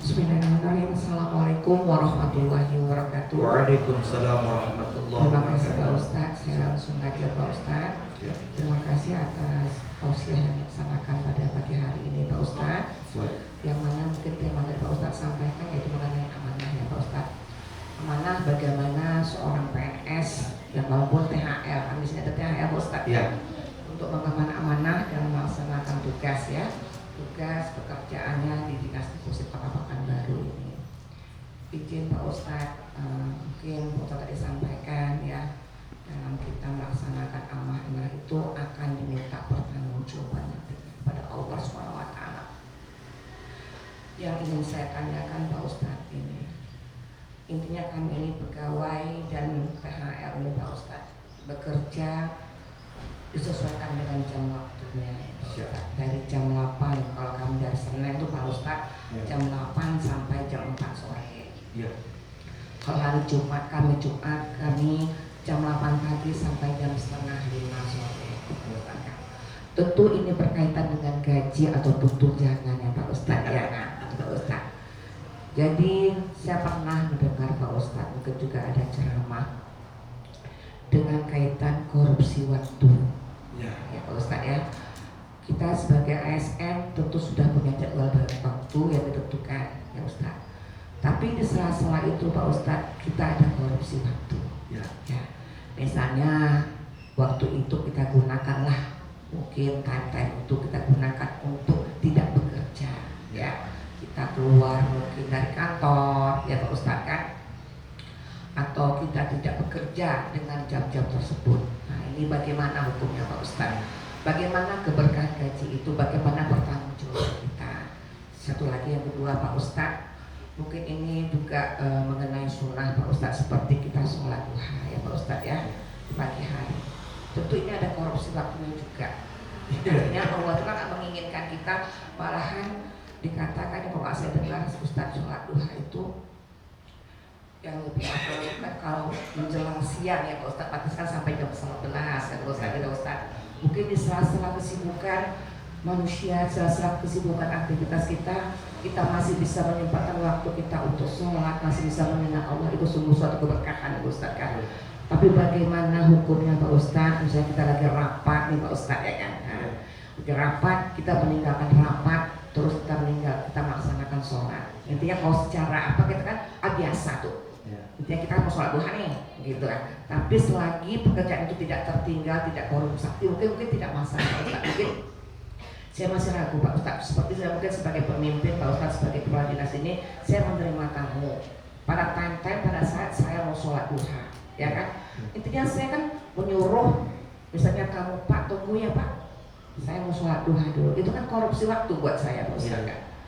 S4: Bismillahirrahmanirrahim. Assalamualaikum warahmatullahi wabarakatuh.
S1: Waalaikumsalam warahmatullahi
S4: Terima kasih Pak
S1: wabarakatuh.
S4: Ustaz. Saya langsung aja Pak Ustaz. Terima kasih atas tausiah yang dilaksanakan pada pagi hari ini Pak Ustaz. Yang mana mungkin tema dari Pak Ustaz sampaikan yaitu mengenai amanah ya Pak Ustaz. Amanah bagaimana seorang PNS yang maupun THR, di sini ada THR Pak Ustaz
S1: Ya.
S4: untuk mengemban amanah dan melaksanakan tugas ya. Tugas pekerjaannya di Dinas Deposit Kota Pekanbaru ini. Izin Pak Ustadz, mungkin Pak Ustadz tadi sampaikan ya, dalam kita melaksanakan amanah itu akan diminta pertanggungjawaban kepada Allah SWT. Yang ingin saya tanyakan Pak Ustadz ini, intinya kami ini pegawai dan THR ini Pak Ustadz bekerja disesuaikan dengan jam waktunya. Dari jam 8, kalau kami dari Senin itu Pak Ustadz jam 8 sampai jam 4 sore.
S1: Ya.
S4: Kalau hari Jumat kami jam 8 pagi sampai jam setengah 5 sore. Tentu ini berkaitan dengan gaji atau tunjangan ya Pak Ustadz ya kan Pak Ustadz. Jadi saya pernah mendengar Pak Ustadz, mungkin juga ada ceramah dengan kaitan korupsi waktu.
S1: Ya.
S4: Ya Pak Ustadz ya. Kita sebagai ASN tentu sudah punya jadwal waktu yang ditentukan ya Ustadz. Tapi di sela-sela itu Pak Ustadz kita ada korupsi waktu.
S1: Ya.
S4: Ya. Misalnya waktu itu kita gunakanlah mungkin time itu kita gunakan untuk tidak bekerja ya. Kita keluar mungkin dari kantor ya Pak Ustadz kan. Atau kita tidak bekerja dengan jam-jam tersebut. Nah ini bagaimana hukumnya Pak Ustadz? Bagaimana keberkahan gaji itu, bagaimana pertanggungjawaban kita. Satu lagi yang kedua Pak Ustadz, mungkin ini juga mengenai sunnah Pak Ustadz, seperti kita sholat duha ya Pak Ustadz ya di pagi hari. Tentu ini ada korupsi waktunya juga. Artinya Allah itu kan menginginkan kita, malahan dikatakan kalau saya dengar Ustadz sholat duha itu yang lebih afdal kan kalau menjelang siang ya Pak Ustadz, bataskan sampai jam 11 ya Pak Ustadz ya Ustadz. Mungkin di sela-sela kesibukan manusia, sela-sela kesibukan aktivitas kita masih bisa menyempatkan waktu kita untuk sholat, masih bisa mengenal Allah, itu sungguh suatu keberkahan Pak Ustadz kan. Tapi bagaimana hukumnya Pak Ustadz? Misalnya kita lagi rapat nih Pak Ustadz ya kan. Lagi rapat, kita meninggalkan rapat, terus kita melaksanakan sholat. Intinya kalau secara apa kita kan biasa tuh. Intinya kita mau sholat duha nih, gitu kan. Tapi selagi pekerjaan itu tidak tertinggal, tidak korupsi, mungkin tidak masalah Pak Ustadz. Mungkin saya masih ragu Pak Ustadz. Seperti saya mungkin sebagai pemimpin Pak Ustadz, sebagai kepala dinas ini, saya menerima tamu pada time pada saat saya mau sholat duha, ya kan. Intinya saya kan menyuruh, misalnya kamu Pak tunggu ya Pak, saya mau sholat duha dulu, itu kan korupsi waktu buat saya Pak Ustaz.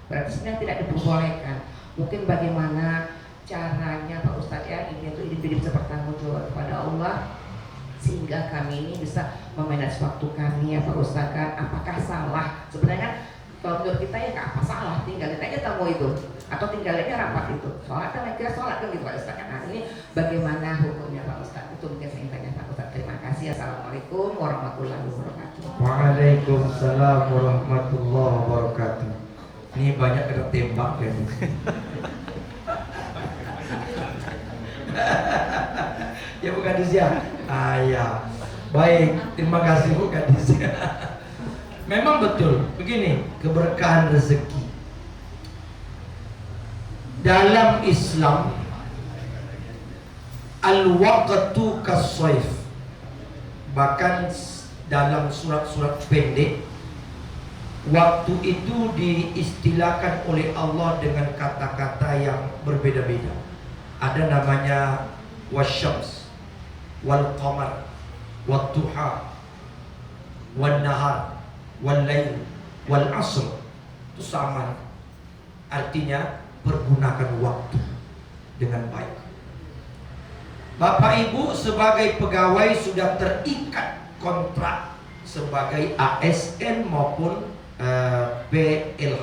S4: Berarti sebenarnya tidak diperbolehkan. Mungkin bagaimana caranya Pak Ustadz ya, ini tuh hidup bisa bertanggung jawab kepada Allah, sehingga kami ini bisa memanage waktu kami ya Pak Ustadz kan. Apakah salah? Sebenarnya kalau menurut kita ya nggak apa salah, tinggalin aja tamu itu atau tinggalin aja rapat itu, sholat kan kira sholat kan gitu Pak Ustadz kan. Nah ini bagaimana hukumnya Pak Ustadz? Itu mungkin saya ingin tanya Pak Ustadz. Terima kasih. Assalamualaikum warahmatullahi wabarakatuh.
S1: Waalaikumsalam warahmatullahi wabarakatuh. Ini banyak kena tembak kan. Ya Bu Kadis ya. Ya. Baik, terima kasih Bu Kadis. Memang betul begini, keberkahan rezeki dalam Islam, al-waqtu kas-sayf. Bahkan dalam surat-surat pendek, waktu itu diistilahkan oleh Allah dengan kata-kata yang berbeda-beda. Ada namanya wasyams, wal qamar, wat duha, wan nahar, wal lail, wal asr. Itu sama. Artinya pergunakan waktu dengan baik. Bapak Ibu sebagai pegawai sudah terikat kontrak sebagai ASN maupun PHL,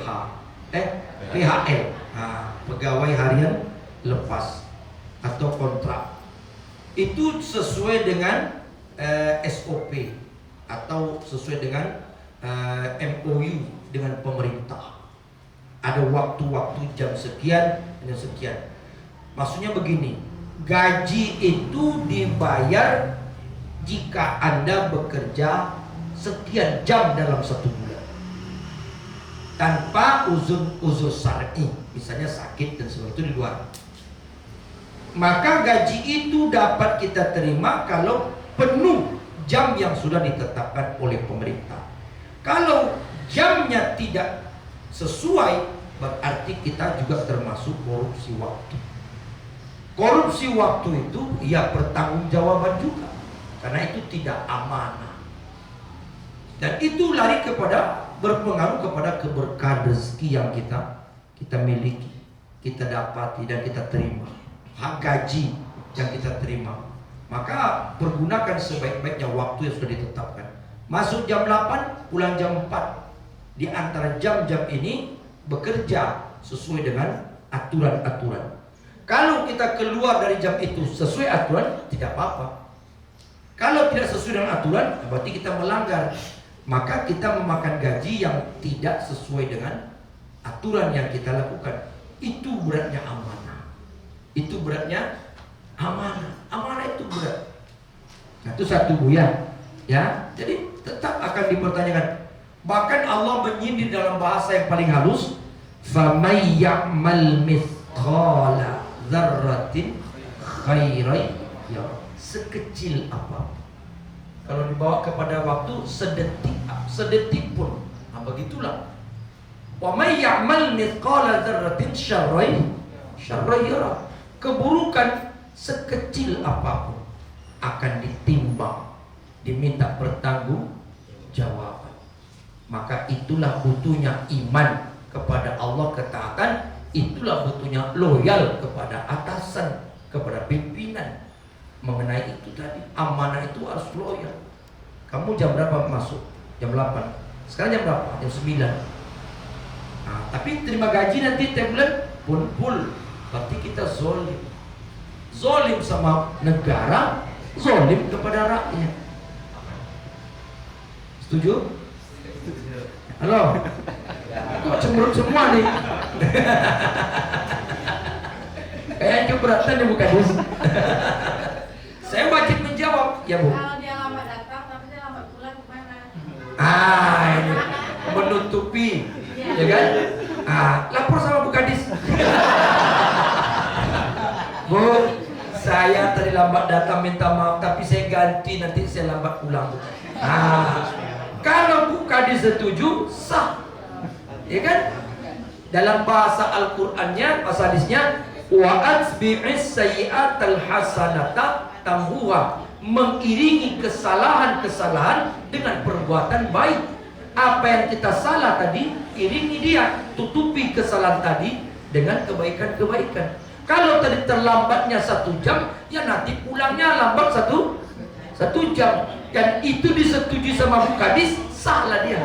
S1: pegawai harian lepas atau kontrak. Itu sesuai dengan SOP atau sesuai dengan MOU dengan pemerintah. Ada waktu-waktu jam sekian dan sekian. Maksudnya begini, gaji itu dibayar jika Anda bekerja sekian jam dalam satu bulan tanpa uzur syar'i, misalnya sakit dan sebagainya, itu di luar. Maka gaji itu dapat kita terima kalau penuh jam yang sudah ditetapkan oleh pemerintah. Kalau jamnya tidak sesuai, berarti kita juga termasuk korupsi waktu. Korupsi waktu itu ya pertanggungjawaban juga, karena itu tidak amanah. Dan itu lari kepada, berpengaruh kepada keberkahan rezeki yang kita miliki, kita dapati dan kita terima. Hak gaji yang kita terima. Maka pergunakan sebaik-baiknya waktu yang sudah ditetapkan. Masuk jam 8, pulang jam 4. Di antara jam-jam ini bekerja sesuai dengan aturan-aturan. Kalau kita keluar dari jam itu sesuai aturan, tidak apa-apa. Kalau tidak sesuai dengan aturan, berarti kita melanggar. Maka kita memakan gaji yang tidak sesuai dengan aturan yang kita lakukan. Itu beratnya amanah. Itu beratnya amanah. Amanah itu berat. Nah, itu satu Bu ya. Ya, jadi tetap akan dipertanyakan. Bahkan Allah menyindir dalam bahasa yang paling halus, "Famay ya'mal mithqala dzarratin khairan yarah." Sekecil apa? Kalau dibawa kepada waktu sedetik pun. Nah, begitulah. Wa may ya'mal mithqala dzarratin syarran yarah. Keburukan sekecil apapun akan ditimbang, diminta pertanggungjawaban. Maka itulah butuhnya iman kepada Allah, ketaatan. Itulah butuhnya loyal kepada atasan, kepada pimpinan. Mengenai itu tadi, amanah itu harus loyal. Kamu jam berapa masuk? Jam 8. Sekarang jam berapa? Jam 9. Nah, tapi terima gaji nanti tiap bulan pun full. Berarti kita zolim. Zolim sama negara, zolim kepada rakyat. Setuju? Halo? Kok cemberut semua nih? Kayaknya keberatan nih bukan Gus. Saya wajib menjawab, ya Bu.
S5: Kalau dia lambat datang, tapi dia lambat pulang kemana?
S1: Ini menutupi, ya kan? Lapor sama Bu Kadis. Bu, saya tadi lambat datang, minta maaf, tapi saya ganti, nanti saya lambat pulang. Kalau Bu Kadis setuju, sah, ya kan? Dalam bahasa Al-Qur'annya, bahasa hadisnya, wa atbi'is sayyi'atal hasanata tamhuha. mengiringi kesalahan-kesalahan dengan perbuatan baik. Apa yang kita salah tadi, iringi dia, tutupi kesalahan tadi dengan kebaikan-kebaikan. Kalau tadi terlambatnya 1 jam, ya nanti pulangnya lambat satu jam. Dan itu disetujui sama Bu Kadis, salah dia.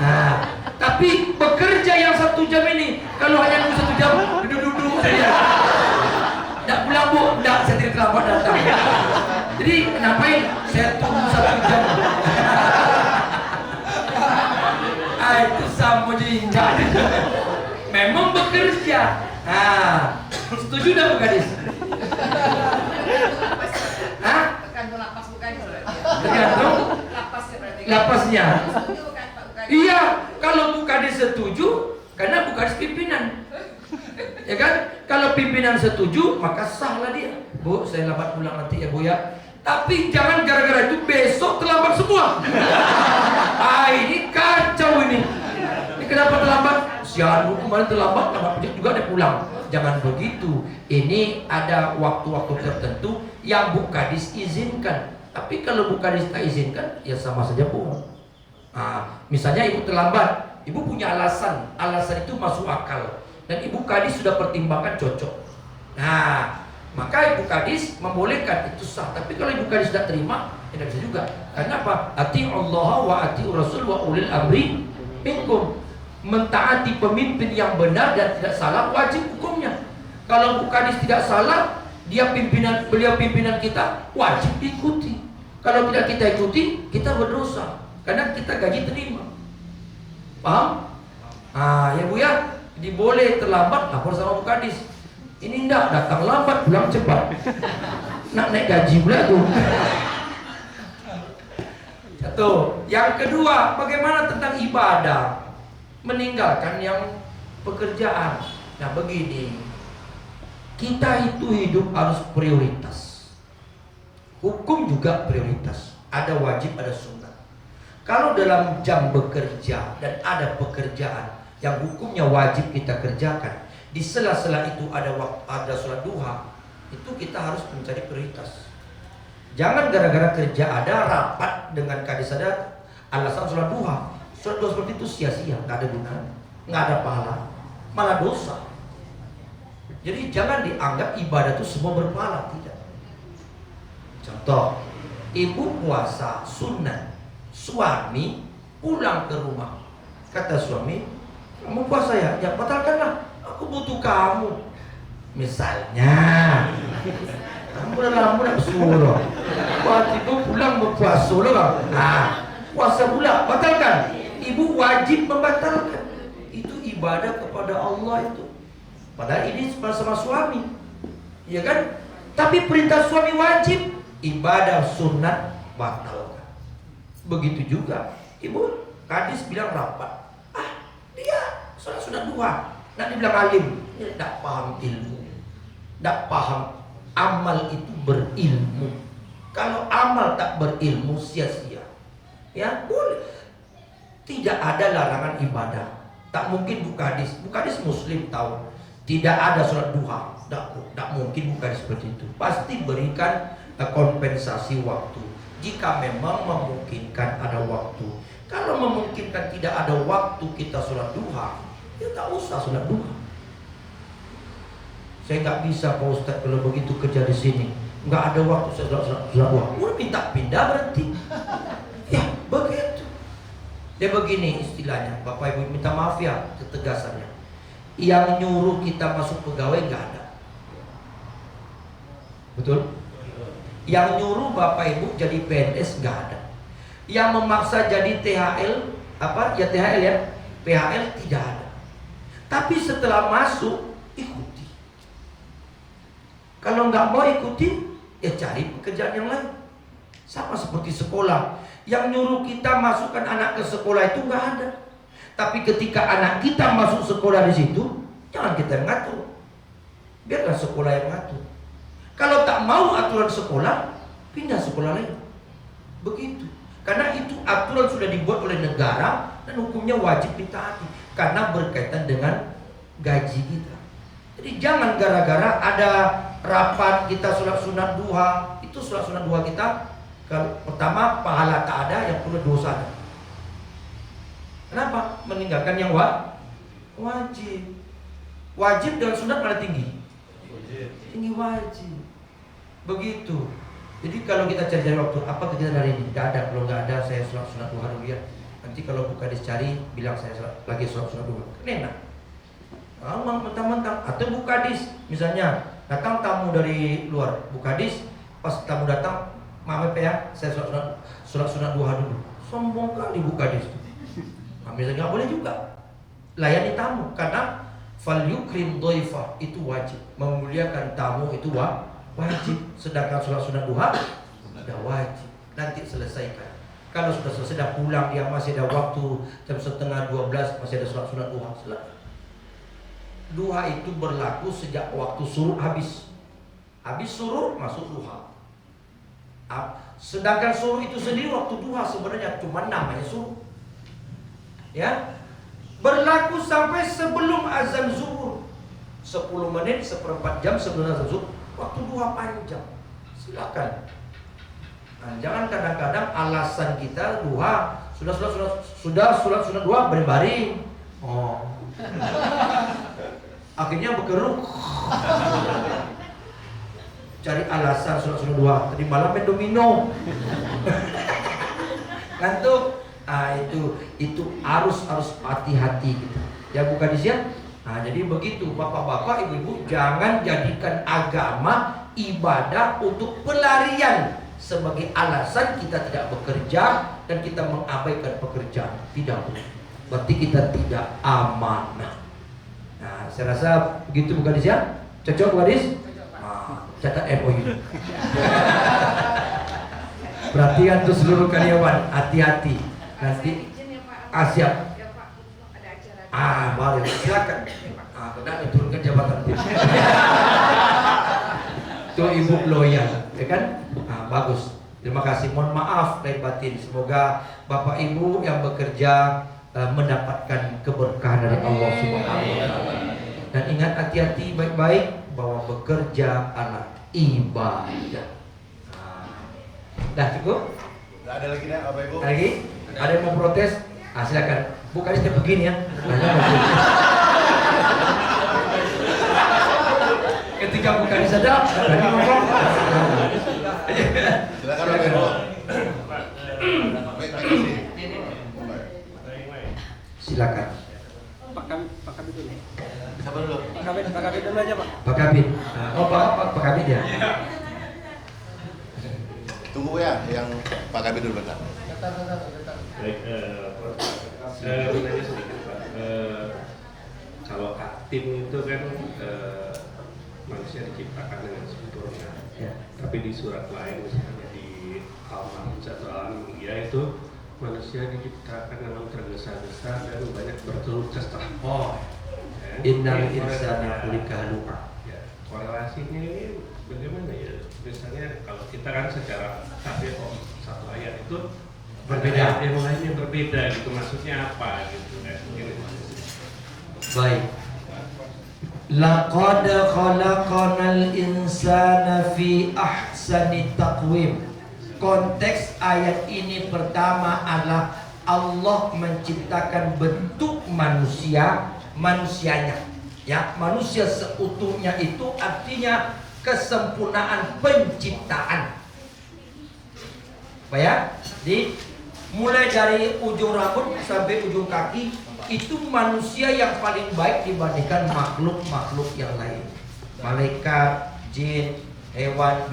S1: Nah, tapi bekerja yang 1 jam ini, kalau hanya nunggu 1 jam, duduk-duduk saja. Tidak pulang Bu, tidak, saya tidak terlambat datang. Jadi ngapain saya tunggu 1 jam? Itu sama jinjak. Memang bekerja. Nah, setuju dah Bu Kadis? Hah?
S5: Tergantung lapas bukan
S1: Tergantung
S5: lapasnya berarti.
S1: lapasnya.
S5: Setuju kan Pak Bukan?
S1: Iya, kalau Bu Kadis setuju, karena Bu Kadis pimpinan. Ya kan? Kalau pimpinan setuju, maka sahlah dia. Bu, saya lambat pulang nanti ya Bu ya. Tapi jangan gara-gara itu besok terlambat semua. Ini kacau ini. Ini kenapa terlambat? Sian Bu kemarin terlambat juga dia pulang. Jangan begitu. Ini ada waktu-waktu tertentu yang Bu Kadis izinkan. Tapi kalau Bu Kadis tak izinkan, ya sama saja bohong. Misalnya ibu terlambat, ibu punya alasan. Alasan itu masuk akal. Dan Ibu Kadis sudah pertimbangkan cocok. Nah, maka Ibu Kadis membolehkan, itu sah. Tapi kalau Ibu Kadis tidak terima, tidak bisa juga. Karena apa? Ati'ullah wa ati'ur Rasul wa ulil amri minkum. Mentaati pemimpin yang benar dan tidak salah wajib hukumnya. Kalau Bu Kadis tidak salah, beliau pimpinan kita, wajib diikuti. Kalau tidak kita ikuti, kita berdosa. Karena kita gaji terima. Paham? Ya Bu ya. Jadi boleh terlambat, lapor sama Bu Kadis. Ini enggak, datang lambat, pulang cepat. Nak naik gaji pula tuh. Satu. Yang kedua, bagaimana tentang ibadah? Meninggalkan yang pekerjaan. Nah begini, kita itu hidup harus prioritas. Hukum juga prioritas. Ada wajib, ada sunnah. Kalau dalam jam bekerja dan ada pekerjaan yang hukumnya wajib kita kerjakan, di sela-sela itu ada waktu, ada sholat duha, itu kita harus mencari prioritas. Jangan gara-gara kerja ada rapat dengan kadis ada alasan sholat duha. Sholat duha seperti itu sia-sia, nggak ada gunanya, nggak ada pahala, malah dosa. Jadi jangan dianggap ibadah itu semua berpahala, tidak. Contoh, ibu puasa sunnah, suami pulang ke rumah, kata suami, kamu puasa ya? Ya batalkanlah, aku butuh kamu. Misalnya, kamu udah lama udah bersuruh, waktu itu pulang berpuasa loh. Puasa pula, batalkan. Ibu wajib membatalkan. Itu ibadah kepada Allah itu. Padahal ini sama suami, ya kan? Tapi perintah suami wajib, ibadah sunat batalkan. Begitu juga, Ibu Kadis bilang rapat. Dia sudah dua. Nanti bilang alim, dia tidak paham ilmu, tidak paham amal itu berilmu. Kalau amal tak berilmu sia-sia. Ya boleh. Tidak ada larangan ibadah. Tak mungkin Bu Kadis Muslim tahu. Tidak ada sholat duha. Tak mungkin Bu Kadis seperti itu. Pasti berikan kompensasi waktu. Jika memang memungkinkan ada waktu. Kalau memungkinkan tidak ada waktu kita sholat duha, ya tak usah sholat duha. Saya nggak bisa Pak Ustadz kalau begitu kerja di sini, nggak ada waktu saya sholat duha. Udah minta pindah berarti. Ya begitu. Dia begini istilahnya, Bapak Ibu minta maaf ya ketegasannya. Yang nyuruh kita masuk pegawai nggak ada. Betul? Yang nyuruh Bapak Ibu jadi PNS nggak ada. Yang memaksa jadi THL, THL ya, PHL tidak ada. Tapi setelah masuk, ikuti. Kalau nggak mau ikuti, ya cari pekerjaan yang lain. Sama seperti sekolah. Yang nyuruh kita masukkan anak ke sekolah itu nggak ada. Tapi ketika anak kita masuk sekolah di situ, jangan kita mengatur. Biarlah sekolah yang mengatur. Kalau tak mau aturan sekolah, pindah sekolah lain. Begitu. Karena itu aturan sudah dibuat oleh negara dan hukumnya wajib ditaati. Karena berkaitan dengan gaji kita. Jadi jangan gara-gara ada rapat kita sholat sunat duha, itu sholat sunat duha kita pertama pahala tak ada, yang kedua dosa ada. Kenapa? Meninggalkan yang wajib. Wajib dan sunat mana tinggi? Tinggi wajib. Begitu. Jadi kalau kita cari waktu, apa kegiatan hari ini? Tidak ada. Kalau nggak ada, saya sholat sunat duha dulu ya. Nanti kalau buka dicari, bilang saya lagi sholat sunat duha. Kan enak. Mentang-mentang atau buka dis, misalnya datang tamu dari luar, buka dis, pas tamu datang, maaf ya, saya sholat sunat duha dulu. Sombong kali buka dis. Nah, misalnya nggak boleh juga. Layani tamu, karena fal yukrim dhaifah itu wajib, memuliakan tamu itu wajib. Sedangkan sholat sunat duha sudah wajib. Nanti selesaikan. Kalau sudah selesai, dah pulang, dia masih ada waktu jam 11:30 masih ada sholat sunat duha. Selesai. Duha itu berlaku sejak waktu suruh habis. Habis suruh masuk duha. Sedangkan suruh itu sendiri waktu duha sebenarnya cuma namanya suruh. Ya. Berlaku sampai sebelum azan zuhur. 10 menit, seperempat jam sebelum azan zuhur. Waktu duha panjang. Silakan. Nah, jangan kadang-kadang alasan kita duha sudah sholat sunat duha berbaring. Oh. Akhirnya berkeruk. Cari alasan sholat sunat duha. Tadi malam main domino. Ngantuk. Ah itu harus hati-hati kita. Ya bukan di siang. Nah, jadi begitu bapak-bapak, ibu-ibu, jangan jadikan agama ibadah untuk pelarian sebagai alasan kita tidak bekerja dan kita mengabaikan pekerjaan. Tidak boleh. Berarti kita tidak amanah. Nah, saya rasa begitu bukan di siang. Cocok Wadis? Catat MOU. Perhatian tuh seluruh karyawan, hati-hati. Nanti siap. Baru silakan. Benar diturunkan jabatan. Tuh ibu loyal, ya kan? Bagus. Terima kasih. Mohon maaf lahir batin. Semoga bapak ibu yang bekerja mendapatkan keberkahan dari Allah Subhanahu wa taala. Dan ingat, hati-hati baik-baik bahwa bekerja adalah ibadah. Dah cukup?
S3: Nggak ada lagi dah, Bapak Ibu.
S1: Lagi? Ada yang mau protes? Silakan. Bukan dia begini ya. Ketika bukan disadap, lagi ngomong.
S3: Silakan Bapak Ibu. Baik, makasih.
S1: Silakan.
S2: Pak Kabit dulu.
S3: Siapa dulu?
S2: Pak Kabit dulu aja, Pak.
S1: Pak Kabit. Pak Kabit ya.
S3: Tunggu ya, yang Pak Kabit dulu bentar.
S6: Baik, saya mau nanya sedikit Pak. Kalau tim itu kan manusia diciptakan dengan sempurna.
S1: Ya.
S6: Tapi di surat lain, misalnya di Al-Ma'un atau Al-Anbiya itu manusia diciptakan memang tergesa-gesa dan banyak berkeluh kesah.
S1: Oh. Innal insana khuliqa halu'a.
S6: Ya, korelasinya ini bagaimana ya? Misalnya kalau kita kan secara tabiat satu ayat itu
S1: Berbeda.
S6: yang lainnya berbeda gitu, maksudnya apa gitu kan?
S1: Baik. Laqad khalaqanal insana fi ahsani taqwim. Konteks ayat ini pertama adalah Allah menciptakan bentuk manusianya. Ya, manusia seutuhnya itu artinya kesempurnaan penciptaan. Apa ya? Mulai dari ujung rambut sampai ujung kaki itu manusia yang paling baik dibandingkan makhluk-makhluk yang lain. Malaikat, jin, hewan,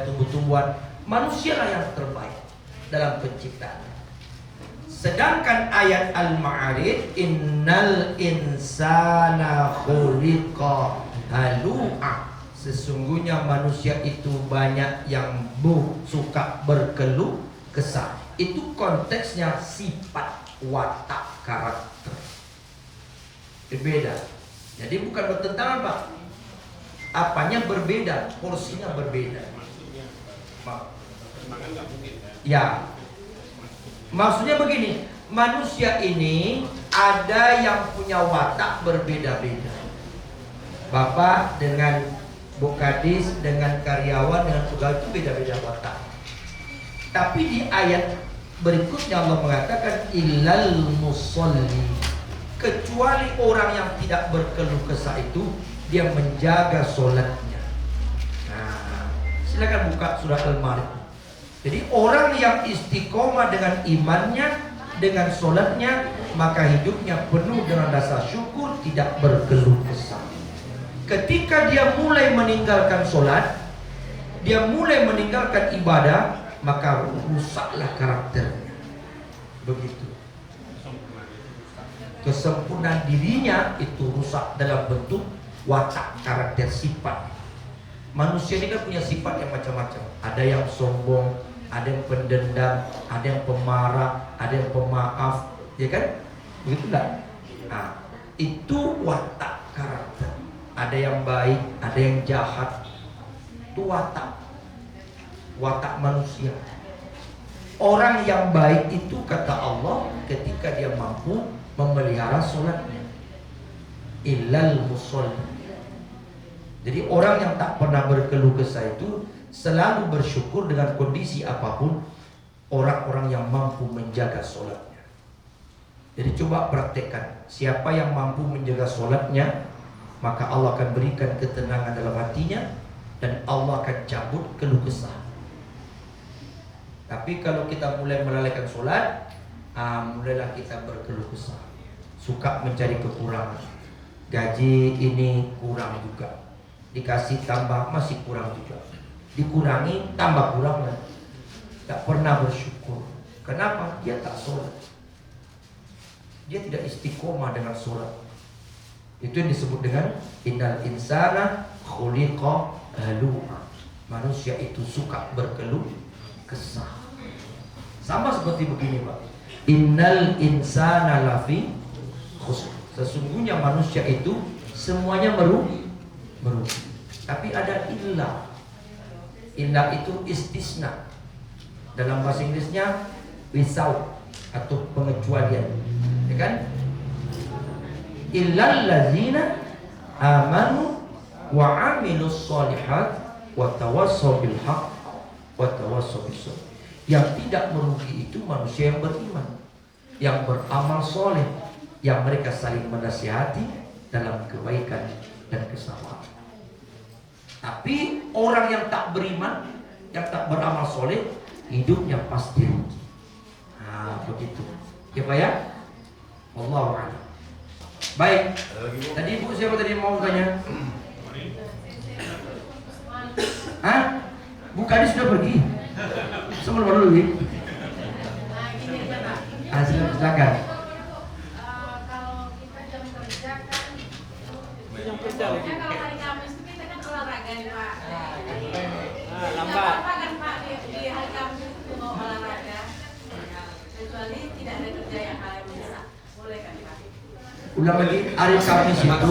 S1: tumbuh-tumbuhan, manusialah yang terbaik dalam penciptaan. Sedangkan ayat Al-Ma'arij, innal insana khuliqa halu'a. Sesungguhnya manusia itu banyak yang suka berkeluh kesah. Itu konteksnya sifat, watak, karakter. Berbeda. Jadi bukan bertentangan, Pak. Apanya berbeda, porsinya berbeda. Ya. Maksudnya begini, manusia ini ada yang punya watak berbeda-beda. Bapak dengan Bu Kadis dengan karyawan dengan pegawai itu beda-beda watak. Tapi di ayat berikutnya Allah mengatakan illal musolli, kecuali orang yang tidak berkeluh kesah itu dia menjaga sholatnya. Nah, silakan buka surah Al-Ma'arij. Jadi orang yang istiqomah dengan imannya, dengan sholatnya, maka hidupnya penuh dengan rasa syukur, tidak berkeluh kesah. Ketika dia mulai meninggalkan sholat, dia mulai meninggalkan ibadah, maka rusaklah karakternya. Begitu. Kesempurnaan dirinya itu rusak dalam bentuk watak, karakter, sifat. Manusia ini kan punya sifat yang macam-macam. Ada yang sombong, ada yang pendendam, ada yang pemarah, ada yang pemaaf, ya kan? Begitu enggak? Nah, itu watak karakter. Ada yang baik, ada yang jahat. Itu watak manusia. Orang yang baik itu kata Allah ketika dia mampu memelihara sholatnya. Illal musolli. Jadi orang yang tak pernah berkeluh kesah itu selalu bersyukur dengan kondisi apapun. Orang-orang yang mampu menjaga sholatnya. Jadi coba praktekkan. Siapa yang mampu menjaga sholatnya, maka Allah akan berikan ketenangan dalam hatinya, dan Allah akan cabut keluh kesah. Tapi kalau kita mulai melalaikan sholat, mulailah kita berkeluh kesah, suka mencari kekurangan. Gaji ini kurang juga, dikasih tambah masih kurang juga, dikurangi tambah kurang lagi. Tak pernah bersyukur. Kenapa? Dia tak sholat, dia tidak istiqomah dengan sholat. Itu yang disebut dengan innal insana khuliqa halu'a. Manusia itu suka berkeluh kesah. Sama seperti begini, Pak. Innal insana lafi khusr. Sesungguhnya manusia itu semuanya merugi. Tapi ada illah. Illah itu istisna. Dalam bahasa Inggrisnya without atau pengecualian. Ya kan? Illal ladzina amanu wa amilus sholihat wa tawassaw bil haqq wa tawassaw bis sabr. Yang tidak merugi itu manusia yang beriman, yang beramal soleh, yang mereka saling menasihati dalam kebaikan dan kesabaran. Tapi orang yang tak beriman, yang tak beramal soleh, hidupnya pasti rugi. Nah, begitu. Ya Pak ya? Wallahu a'lam. Baik. Tadi Ibu siapa tadi mau tanya? Hah? Bu Kadis sudah pergi. Sebelum dulu ya. Silakan.
S5: Kalau kita jam kerja kan, pokoknya kalau hari Kamis itu kita kan olahraga nih Pak. Lambat. Apa kan Pak di hari Kamis itu mau olahraga, kecuali tidak ada kerja yang kalian bisa, boleh kan Pak?
S1: Ulang lagi, hari Kamis itu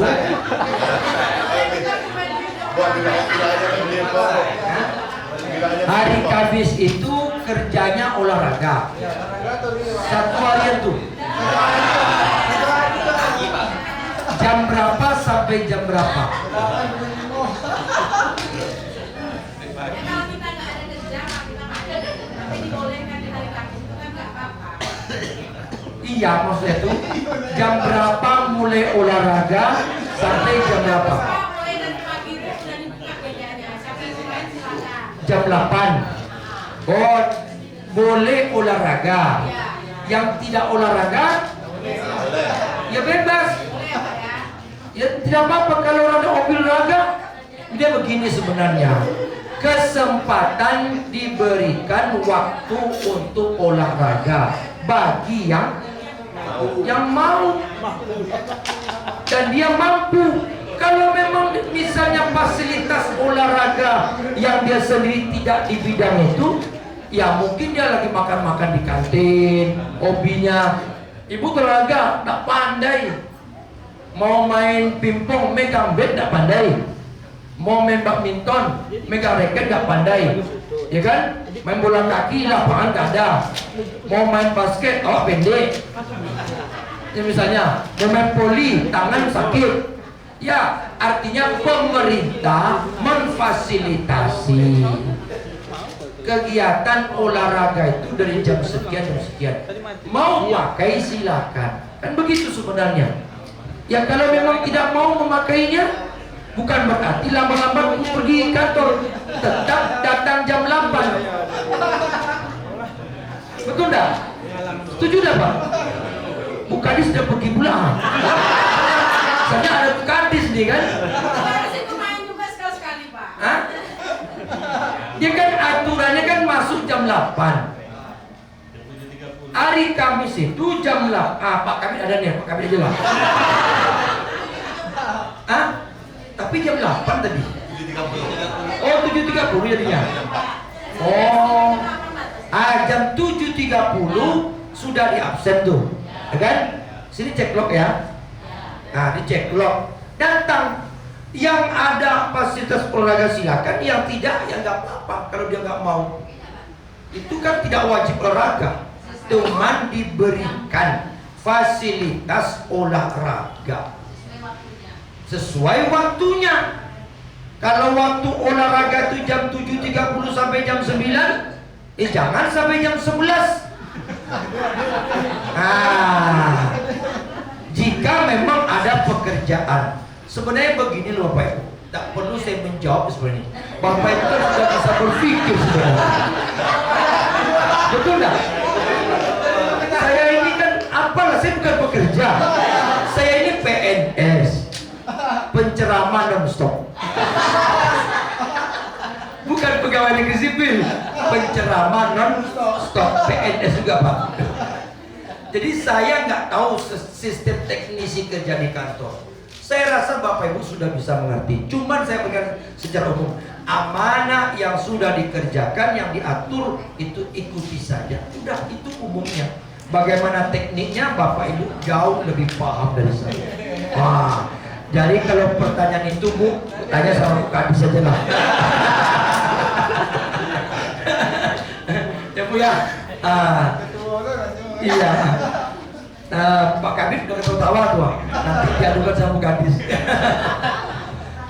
S1: hari Kamis itu kerjanya olahraga. Satu harian tuh. Jam berapa sampai jam berapa?
S5: Ya kalau kita nggak ada kerja, Pak, kita nggak ada, tapi dibolehkan di hari Kamis itu kan nggak apa-apa.
S1: Iya, maksudnya tuh jam berapa mulai olahraga sampai jam berapa?
S5: Mulai dari pagi itu sudah dibuka kerjanya, siapa yang suka silakan.
S1: Jam 8. Oh, boleh olahraga. Yang tidak olahraga ya bebas.
S5: Boleh Pak ya?
S1: Ya tidak apa-apa kalau ada hobi olahraga. Dia begini sebenarnya. Kesempatan diberikan waktu untuk olahraga bagi yang mau dan dia mampu. Kalau memang misalnya fasilitas olahraga yang dia sendiri tidak di bidang itu, ya mungkin dia lagi makan-makan di kantin, hobinya. Ibu olahraga tak pandai, mau main pingpong megang bat tak pandai, mau main badminton megang raket tak pandai, ya kan? Main bola kaki lapangan tak ada, mau main basket awak pendek, ya misalnya mau main poli tangan sakit. Ya, artinya pemerintah difasilitasi. Kegiatan olahraga itu dari jam sekian jam sekian. Mau pakai silakan. Kan begitu sebenarnya. Ya kalau memang tidak mau memakainya, bukan berarti lambat-lambat pergi kantor. Tetap datang jam 8. Betul dah? Setuju dah Pak? Bukadis sudah pergi pulang. Soalnya ada Bukadis nih kan?
S5: Harus itu main juga sekali-sekali Pak.
S1: Hah? Dia kan aturannya kan masuk jam 8. Hari Kamis itu jam 8. Pak Kabit ada nih, Pak Kabit aja lah. Hah? Tapi jam 8 tadi. 7.30. Oh, 7.30 jadinya. Oh. Jam 7.30 sudah di absen tuh. Ya kan? Sini cek log ya. Nah, dicek log. Datang. Yang ada fasilitas olahraga silakan, yang tidak ya nggak apa-apa kalau dia nggak mau. Itu kan tidak wajib olahraga. Cuman diberikan fasilitas olahraga sesuai waktunya. Kalau waktu olahraga itu jam 7.30 sampai jam 9, jangan sampai jam 11. Jika memang ada pekerjaan, sebenarnya begini loh Bapak Ibu, tak perlu saya menjawab sebenarnya. Bapak Ibu kan sudah bisa berpikir sebenarnya. Betul nggak? Saya ini kan apalah, saya bukan pekerja. Saya ini PNS, penceramah non-stop. Bukan pegawai negeri sipil, penceramah non-stop, PNS juga Pak. Jadi saya nggak tahu sistem teknisi kerja di kantor. Saya rasa Bapak Ibu sudah bisa mengerti. Cuman saya berikan secara umum, amanah yang sudah dikerjakan, yang diatur itu ikuti saja. Udah, itu umumnya. Bagaimana tekniknya Bapak Ibu jauh lebih paham dari saya. Wah, jadi kalau pertanyaan itu Bu, tanya sama Bu Kadis saja lah. Ya Bu ya. Iya. Pak Kadis udah ketawa tuh. Nanti diadukan sama Bu Kadis.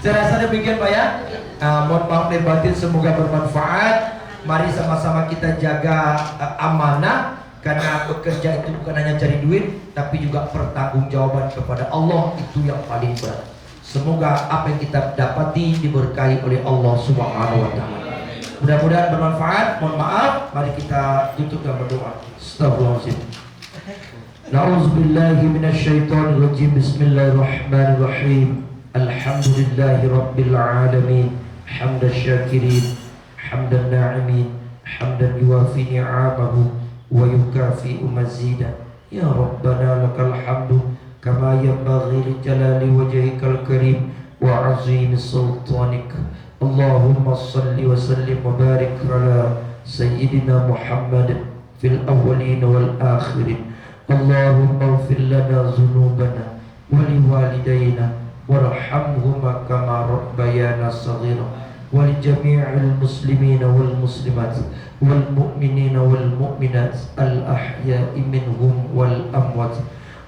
S1: Saya rasa demikian Pak ya. Mohon maaf lahir batin, semoga bermanfaat. Mari sama-sama kita jaga amanah. Karena bekerja itu bukan hanya cari duit, tapi juga pertanggungjawaban kepada Allah, itu yang paling berat. Semoga apa yang kita dapati diberkahi oleh Allah Subhanahu wa Ta'ala. Mudah-mudahan bermanfaat. Mohon maaf, mari kita tutup dengan berdoa. Astagfirullahaladzim. Na'udzubillahi minasyaitonir rajim. Bismillahirrahmanirrahim. Alhamdulillahi rabbil alamin. Hamdan syakirin, hamdan na'imin, hamdan yuwafi ni'amahu wa yukafi'u mazida. Ya Rabbana lakal hamdu kama yanbaghi li jalali wajhikal karim wa azimi sultanik. Allahumma salli wa sallim wa barik ala sayyidina Muhammad fil awwalin wal akhirin. Allahumma ighfir lana dhunubana wa liwalidayna warhamhuma kama rabbayana saghira wa li jami'il muslimina wal muslimat wal mu'minina wal mu'minat al ahya'i minhum wal amwat.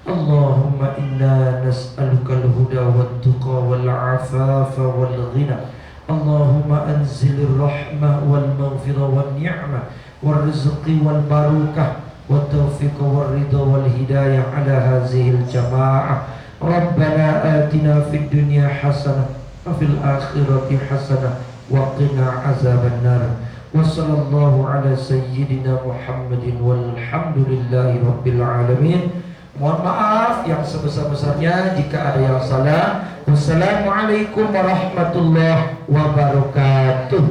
S1: Allahumma inna nas'aluka al huda wat tuqa wal afafa wal ghina. Allahumma anzilir rahmah wal maghfirah wal ni'mah wal rizqi wal barakah wat taufiq wal ridha wal hidayah ala hazihil jama'ah. Rabbana atina fid dunya hasanah wa fil akhirati hasanah wa qina azaban nar. Wa sallallahu ala sayyidina Muhammadin walhamdulillahi rabbil alamin. Mohon maaf yang sebesar-besarnya jika ada yang salah. Wassalamualaikum warahmatullahi wabarakatuh.